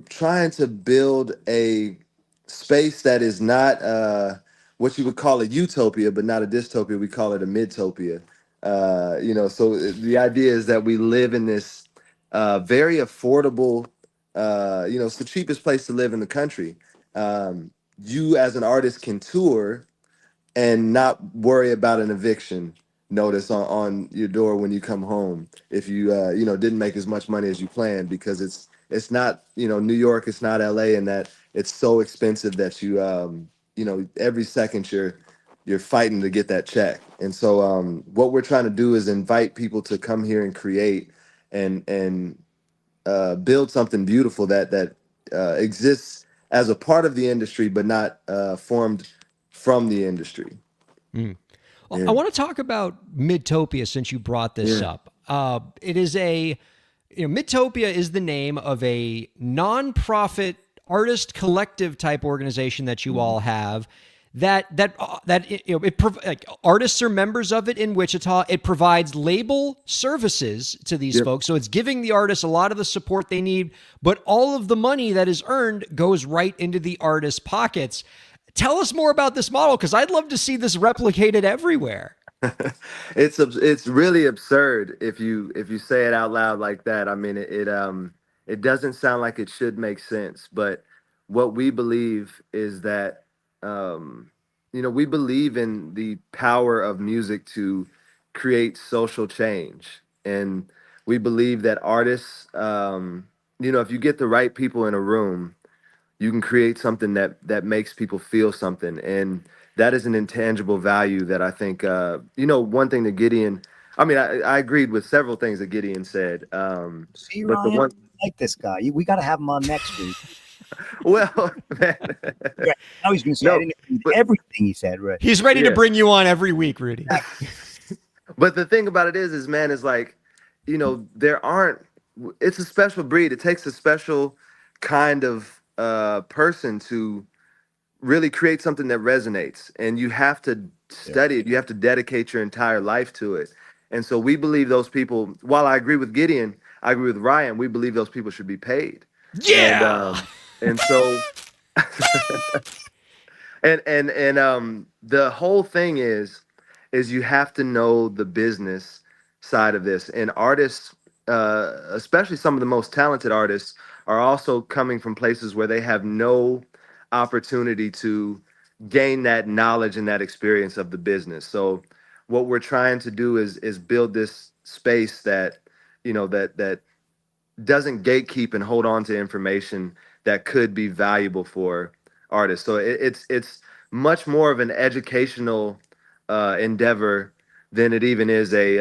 trying to build a space that is not what you would call a utopia, but not a dystopia. We call it a midtopia. So the idea is that we live in this very affordable, it's the cheapest place to live in the country. You as an artist can tour and not worry about an eviction notice on your door when you come home if you didn't make as much money as you planned, because it's not New York, it's not LA, and that it's so expensive that every second you're fighting to get that check. And so what we're trying to do is invite people to come here and create and build something beautiful that exists as a part of the industry, but not formed from the industry. Well, I Yeah. want to talk about Midtopia since you brought this Yeah. up. It is Midtopia is the name of a nonprofit artist collective type organization that you all have. Like, artists are members of it in Wichita. It provides label services to these Yep. folks, so it's giving the artists a lot of the support they need. But all of the money that is earned goes right into the artists' pockets. Tell us more about this model, because I'd love to see this replicated everywhere. It's really absurd if you say it out loud like that. I mean, it doesn't sound like it should make sense, but what we believe is that we believe in the power of music to create social change, and we believe that artists, if you get the right people in a room, you can create something that makes people feel something, and that is an intangible value that I think one thing that Gideon, I mean, I agreed with several things that Gideon said, See, but the Ryan, one, I like this guy. We got to have him on next week. well, man, Right. Now he's going to say, I no, didn't agree with but everything he said. Right. He's ready to yeah. bring you on every week, Rudy. But the thing about it is man, is like, there aren't. It's a special breed. It takes a special kind of person to really create something that resonates, and you have to study it. You have to dedicate your entire life to it. And so we believe those people. While I agree with Gideon, I agree with Ryan. We believe those people should be paid. And Yeah. and so and the whole thing is you have to know the business side of this. And artists, especially some of the most talented artists, are also coming from places where they have no opportunity to gain that knowledge and that experience of the business. So what we're trying to do is build this space that that doesn't gatekeep and hold on to information that could be valuable for artists. So it's much more of an educational endeavor than it even is a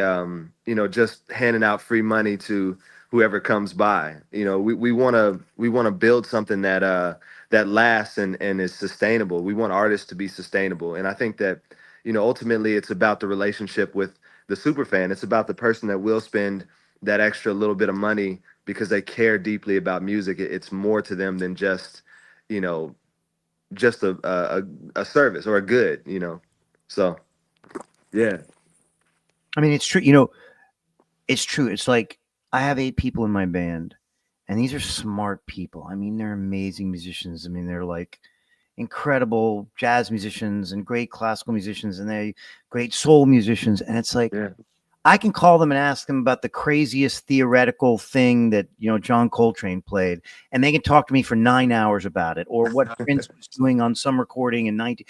just handing out free money to whoever comes by. We want to build something that lasts and is sustainable. We want artists to be sustainable, and I think that ultimately it's about the relationship with the super fan. It's about the person that will spend that extra little bit of money because they care deeply about music. It's more to them than just, you know, just a service or a good, So, yeah. I mean, it's true. It's true. It's like I have 8 people in my band, and these are smart people. I mean, they're amazing musicians. I mean, they're like incredible jazz musicians and great classical musicians, and they great soul musicians. And it's like Yeah. I can call them and ask them about the craziest theoretical thing that John Coltrane played, and they can talk to me for 9 hours about it, or what Prince was doing on some recording in 19.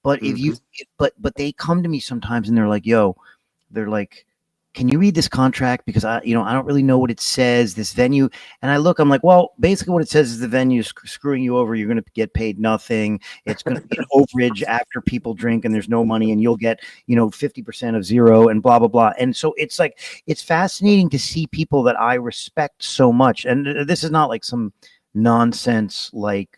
But if you, but they come to me sometimes and they're like, they're like, can you read this contract? Because I don't really know what it says, this venue. And I'm like, well, basically what it says is the venue is screwing you over. You're going to get paid nothing. It's going to be an overage after people drink and there's no money, and you'll get, 50% of zero and blah, blah, blah. And so it's like, it's fascinating to see people that I respect so much. And this is not like some nonsense, like,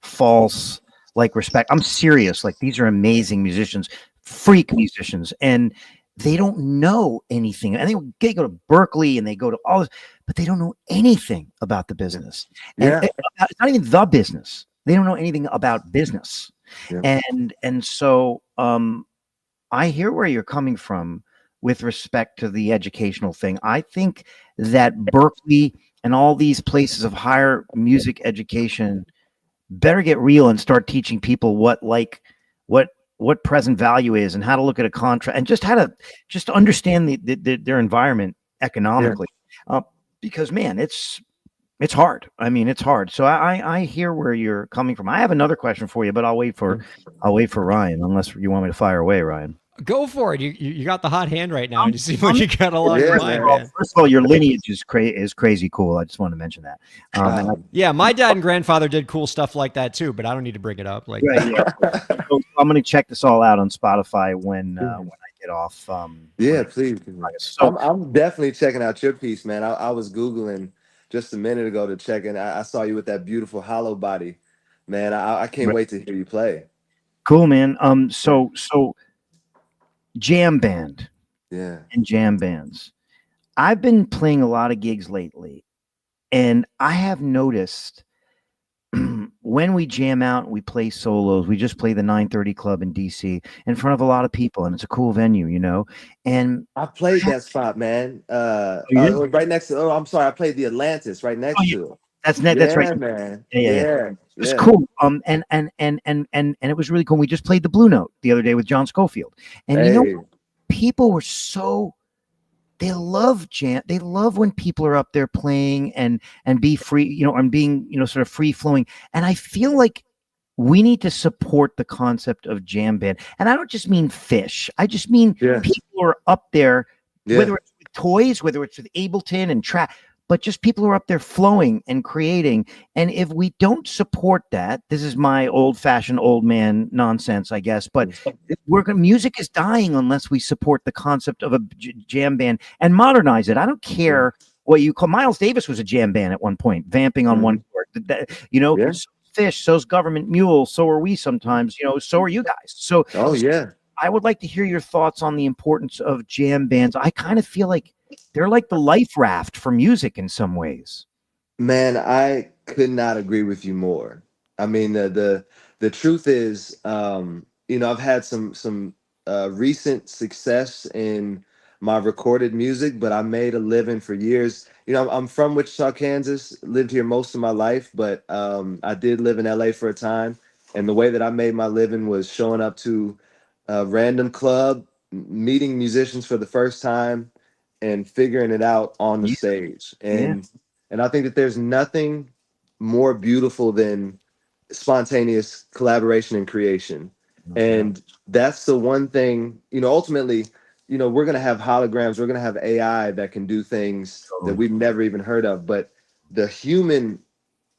false, like respect. I'm serious. Like, these are amazing musicians, freak musicians. And they don't know anything. And they go to Berkeley and they go to all this, but they don't know anything about the business. Yeah. And it's not even the business. They don't know anything about business. Yeah. And so I hear where you're coming from with respect to the educational thing. I think that Berkeley and all these places of higher music education better get real and start teaching people what present value is and how to look at a contract and just how to just understand their environment economically. Because man, it's hard. I mean, it's hard. So I hear where you're coming from. I have another question for you, but I'll wait for Ryan, unless you want me to fire away, Ryan. Go for it. You got the hot hand right now, and you seem like you got a lot Yeah, of mind, man. man. First of all, your lineage is crazy cool. I just want to mention that. Yeah, my dad and grandfather did cool stuff like that too, but I don't need to bring it up. Like, Right, yeah. So I'm going to check this all out on Spotify when I get off. Yeah, please. So I'm definitely checking out your piece, man. I was Googling just a minute ago to check, and I saw you with that beautiful hollow body. Man, I can't wait to hear you play. cool, man. So jam band Yeah. and jam bands. I've been playing a lot of gigs lately, and I have noticed when we jam out and we play solos, we just play the 930 Club in DC in front of a lot of people, and it's a cool venue, And I played that spot, man. you did? Right next to. Oh, I'm sorry. I played the Atlantis right next to it. that's Yeah, right. man. Yeah. It's Yeah. cool. And it was really cool. We just played the Blue Note the other day with John Schofield, and Hey. people were they love jam. They love when people are up there playing and be free, and being, sort of free flowing. And I feel like we need to support the concept of jam band. And I don't just mean Fish. I just mean Yeah. people are up there, Yeah. whether it's with toys, whether it's with Ableton and track, but just people who are up there flowing and creating. And if we don't support that, this is my old-fashioned old man nonsense, I guess, but music is dying unless we support the concept of a jam band and modernize it. I don't care what you call. Miles Davis was a jam band at one point, vamping on one chord. Yeah. Fish, so's Government Mule, so are we sometimes, so are you guys. So Oh yeah. I would like to hear your thoughts on the importance of jam bands. I kind of feel like they're like the life raft for music in some ways. Man, I could not agree with you more. I mean, the truth is, I've had some recent success in my recorded music, but I made a living for years. I'm from Wichita, Kansas, lived here most of my life, but I did live in LA for a time. And the way that I made my living was showing up to a random club, meeting musicians for the first time, and figuring it out on the stage. And I think that there's nothing more beautiful than spontaneous collaboration and creation. And that's the one thing, ultimately, we're going to have holograms, we're going to have AI that can do things that we've never even heard of. But the human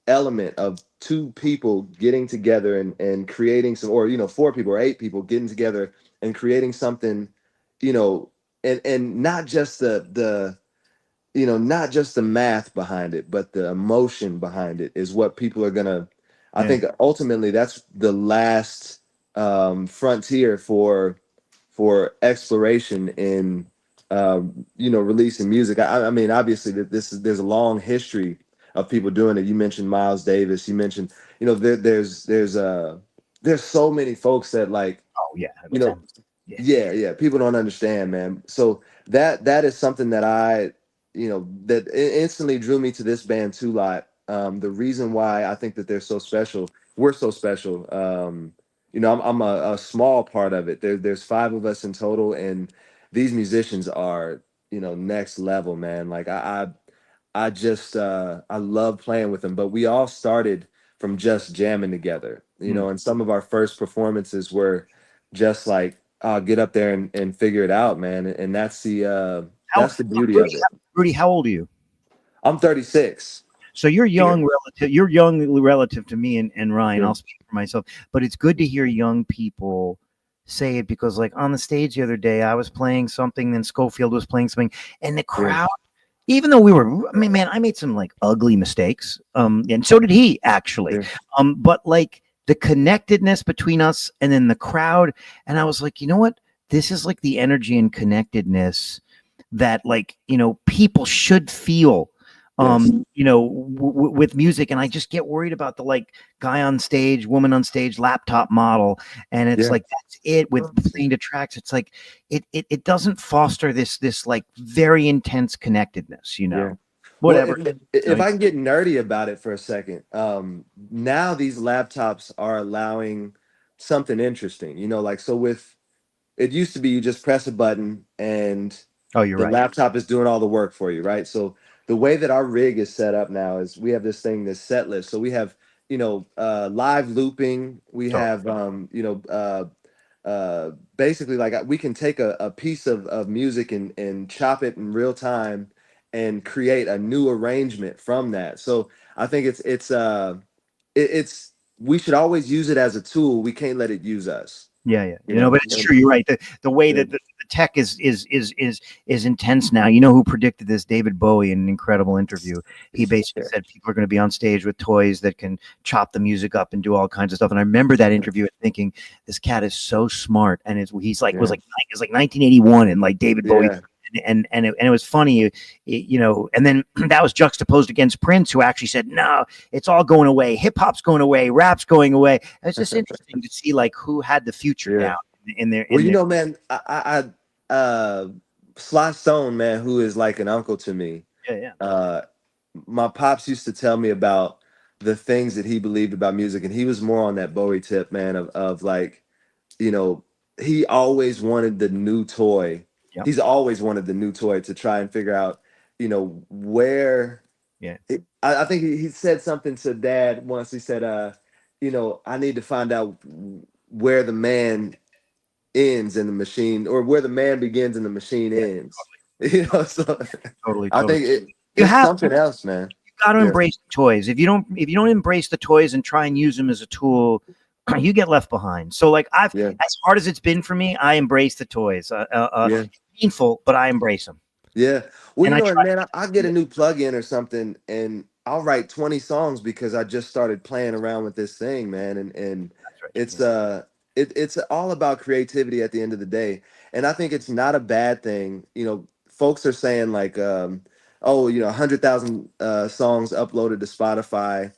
element of two people getting together and creating some, or, four people or eight people getting together and creating something, and not just not just the math behind it, but the emotion behind it is what people are gonna. I think ultimately that's the last frontier for exploration in releasing music. I mean, obviously that there's a long history of people doing it. You mentioned Miles Davis. You mentioned there's so many folks that like you know yeah, people don't understand, man. So that is something that that instantly drew me to this band Two Lot. The reason why I think that they're so special, we're so special. I'm a small part of it. There's five of us in total, and these musicians are next level, man. Like I just I love playing with them. But we all started from just jamming together, and some of our first performances were just like, get up there and figure it out, man. And that's the beauty of it. Rudy, how old are you? I'm 36. So you're young relative. You're young relative to me and Ryan. Yeah. I'll speak for myself, but it's good to hear young people say it, because like on the stage the other day, I was playing something, then Schofield was playing something, and the crowd, even though I mean, man, I made some like ugly mistakes, and so did he actually, but like the connectedness between us and then the crowd, and I was like, you know what? This is like the energy and connectedness that like people should feel. With music, and I just get worried about the like guy on stage, woman on stage, laptop model, and it's like that's it with playing to tracks. It's like it doesn't foster this like very intense connectedness, whatever. Well, if I can get nerdy about it for a second, now these laptops are allowing something interesting, like so with it used to be you just press a button and you're the right. laptop is doing all the work for you, right? So the way that our rig is set up now is we have this thing, this set list. So we have, live looping. We have, basically like we can take a piece of music and chop it in real time and create a new arrangement from that. So I think it's we should always use it as a tool. We can't let it use us. Yeah. But it's true. You're right. The way that the tech is intense now. You know who predicted this? David Bowie, in an incredible interview. He basically said people are going to be on stage with toys that can chop the music up and do all kinds of stuff. And I remember that interview and thinking, this cat is so smart. And he's like, was like 1981, and like David Bowie. And it was funny, and then that was juxtaposed against Prince, who actually said, no, it's all going away. Hip hop's going away. Rap's going away. It's just interesting to see like who had the future now in there. Man, I Sly Stone, man, who is like an uncle to me. My pops used to tell me about the things that he believed about music, and he was more on that Bowie tip, man, of like, he always wanted the new toy. He's always wanted the new toy to try and figure out, where. I think he said something to Dad once. He said, I need to find out where the man ends in the machine, or where the man begins and the machine ends. So Totally. I think You it's have something else, man. got to Yeah. embrace the toys. If you don't embrace the toys and try and use them as a tool, you get left behind. So like Yeah. as hard as it's been for me, I embrace the toys. Yeah. Painful, but I embrace them. Yeah. Well, And you I know what, try. man, I get a new plug-in or something and I'll write 20 songs because I just started playing around with this thing, man. And That's right. it's it's all about creativity at the end of the day. And I think it's not a bad thing. You know, folks are saying like oh, you know, 100,000 songs uploaded to Spotify.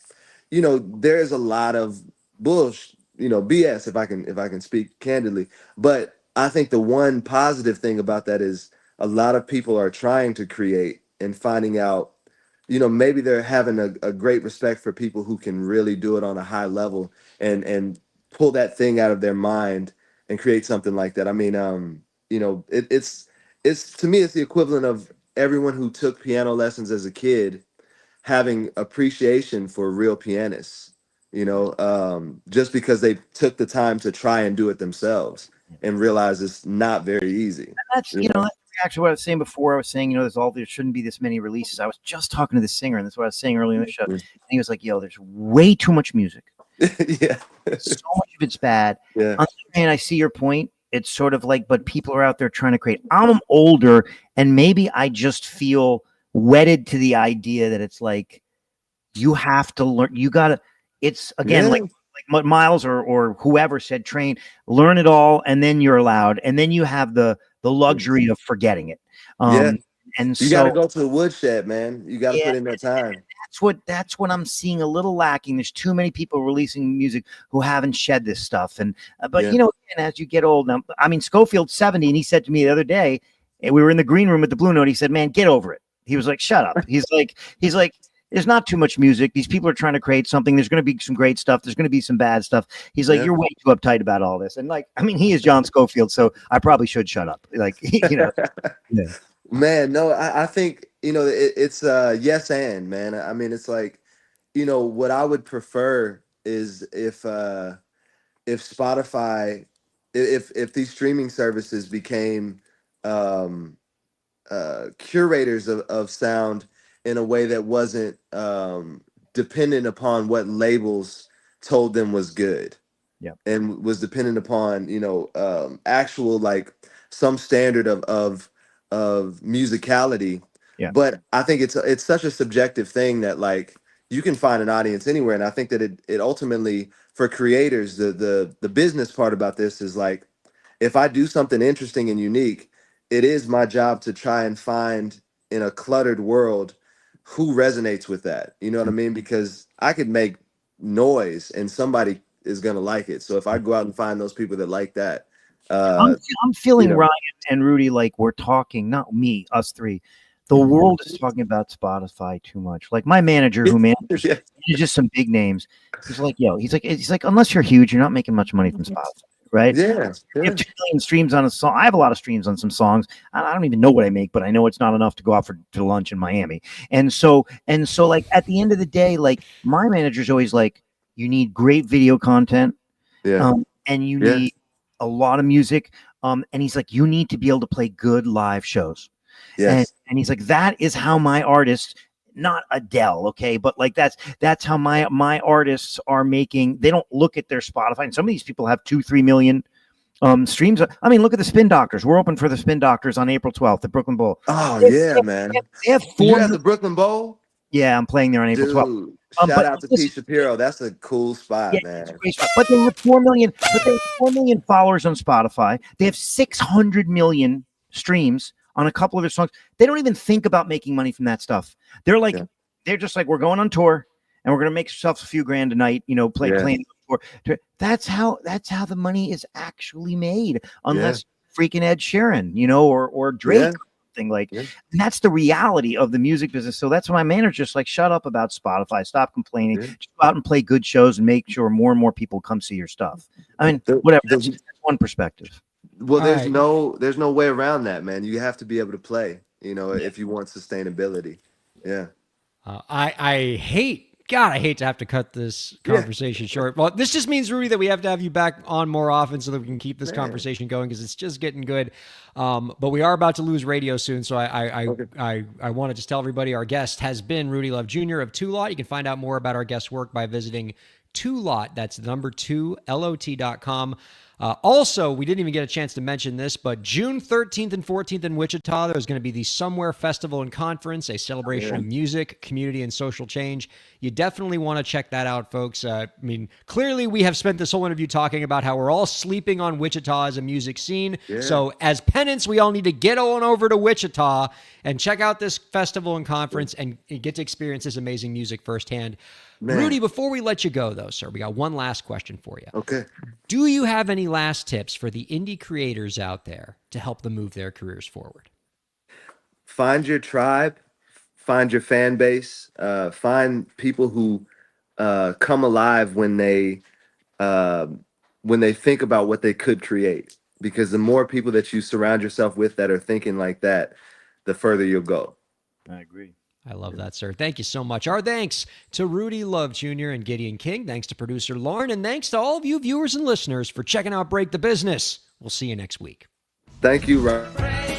You know, there is a lot of bullshit, you know, BS if I can speak candidly. But I think the one positive thing about that is a lot of people are trying to create and finding out, you know, maybe they're having a great respect for people who can really do it on a high level and pull that thing out of their mind and create something like that. I mean, you know, it's to me it's the equivalent of everyone who took piano lessons as a kid having appreciation for real pianists, you know, just because they took the time to try and do it themselves and realize it's not very easy. That's You know? that's actually what I was saying before. I was saying, there shouldn't be this many releases. I was just talking to the singer, and that's what I was saying earlier in the show. And he was like, "Yo, there's way too much music. Yeah. So much of it's bad." Yeah. On the other hand, I see your point. It's sort of like, but people are out there trying to create. I'm older, and maybe I just feel wedded to the idea that it's like you have to learn. You gotta. It's again Yeah. like what Miles or whoever said, train, learn it all, and then you're allowed, and then you have the luxury of forgetting it. Yeah. And You got to so go to the woodshed, man. You got to yeah, put in that time. that's what I'm seeing a little lacking. There's too many people releasing music who haven't shed this stuff, and but Yeah. and as you get old, now, I mean, Schofield's 70, and he said to me the other day, and we were in the green room at the Blue Note. He said, "Man, get over it." He was like, "Shut up." He's like. There's not too much music. These people are trying to create something. There's going to be some great stuff. There's going to be some bad stuff. He's like, Yeah. "You're way too uptight about all this." And like, I mean, he is John Scofield, so I probably should shut up. Like, Yeah. Man, no, I think, you know, it's yes and man. I mean, it's like, you know, what I would prefer is if Spotify if these streaming services became um curators of sound in a way that wasn't dependent upon what labels told them was good Yeah. and was dependent upon, you know, actual like some standard of musicality. Yeah. But I think it's such a subjective thing that like you can find an audience anywhere, and I think that it ultimately for creators the business part about this is like if I do something interesting and unique, it is my job to try and find in a cluttered world who resonates with that. You know what I mean? Because I could make noise and somebody is gonna like it. So if I go out and find those people that like that, I'm, uh, I'm feeling you know. Ryan and Rudy like we're talking, not me, us three. The world is talking about Spotify too much. Like my manager, who manages Yeah. just some big names, he's like, "Yo," he's like, unless you're huge, you're not making much money from Spotify, right? Yeah, You yeah, have 2 million streams on a song. I have a lot of streams on some songs. I don't even know what I make, but I know it's not enough to go out to lunch in Miami. And so, like at the end of the day, like my manager's always like, you need great video content, yeah, and you yeah, need a lot of music. And he's like, you need to be able to play good live shows. yes, And he's like, that is how my artists, not Adele, okay, but like that's how my artists are making. They don't look at their Spotify, and some of these people have 2-3 million streams. I mean, look at the Spin Doctors. We're open for the Spin Doctors on April 12th at Brooklyn Bowl. oh They, yeah, they, man. they have You 4 at the Brooklyn Bowl? Yeah, I'm playing there on April 12th. Dude, shout But out to P listen, Shapiro. That's a cool yeah, spot, it's a man. great spot. But they have 4 million. But they have 4 million followers on Spotify. They have 600 million streams on a couple of their songs. They don't even think about making money from that stuff. They're like, Yeah. they're just like, we're going on tour, and we're gonna make ourselves a few grand a night. Playing tour. That's how the money is actually made, unless freaking Ed Sheeran, or Drake. Yeah. Like, Yeah. and that's the reality of the music business. So that's why my manager's just like, shut up about Spotify, stop complaining, Yeah. just go out and play good shows and make sure more and more people come see your stuff. I mean, The- whatever. the- That's one perspective. Well, All right. there's no way around that, man. You have to be able to play, if you want sustainability. Yeah. I hate God, I hate to have to cut this conversation short. Well, this just means, Rudy, that we have to have you back on more often so that we can keep this conversation going because it's just getting good. But we are about to lose radio soon, so I want to just tell everybody our guest has been Rudy Love Jr. of Two Lot. You can find out more about our guest's work by visiting Two Lot. That's the number 2lot.com. Also, we didn't even get a chance to mention this, but June 13th and 14th in Wichita, there's going to be the Somewhere Festival and Conference, a celebration of music, community, and social change. You definitely want to check that out, folks. I mean, clearly we have spent this whole interview talking about how we're all sleeping on Wichita as a music scene. Yeah. So as penance, we all need to get on over to Wichita and check out this festival and conference and get to experience this amazing music firsthand. Man. Rudy, before we let you go, though, sir, we got one last question for you. Okay. Do you have any last tips for the indie creators out there to help them move their careers forward? Find your tribe, find your fan base, find people who come alive when they think about what they could create. Because the more people that you surround yourself with that are thinking like that, the further you'll go. I agree. I love that, sir. Thank you so much. Our thanks to Rudy Love Jr. and Gideon King. Thanks to producer Lauren. And thanks to all of you viewers and listeners for checking out Break the Business. We'll see you next week. Thank you, Ryan.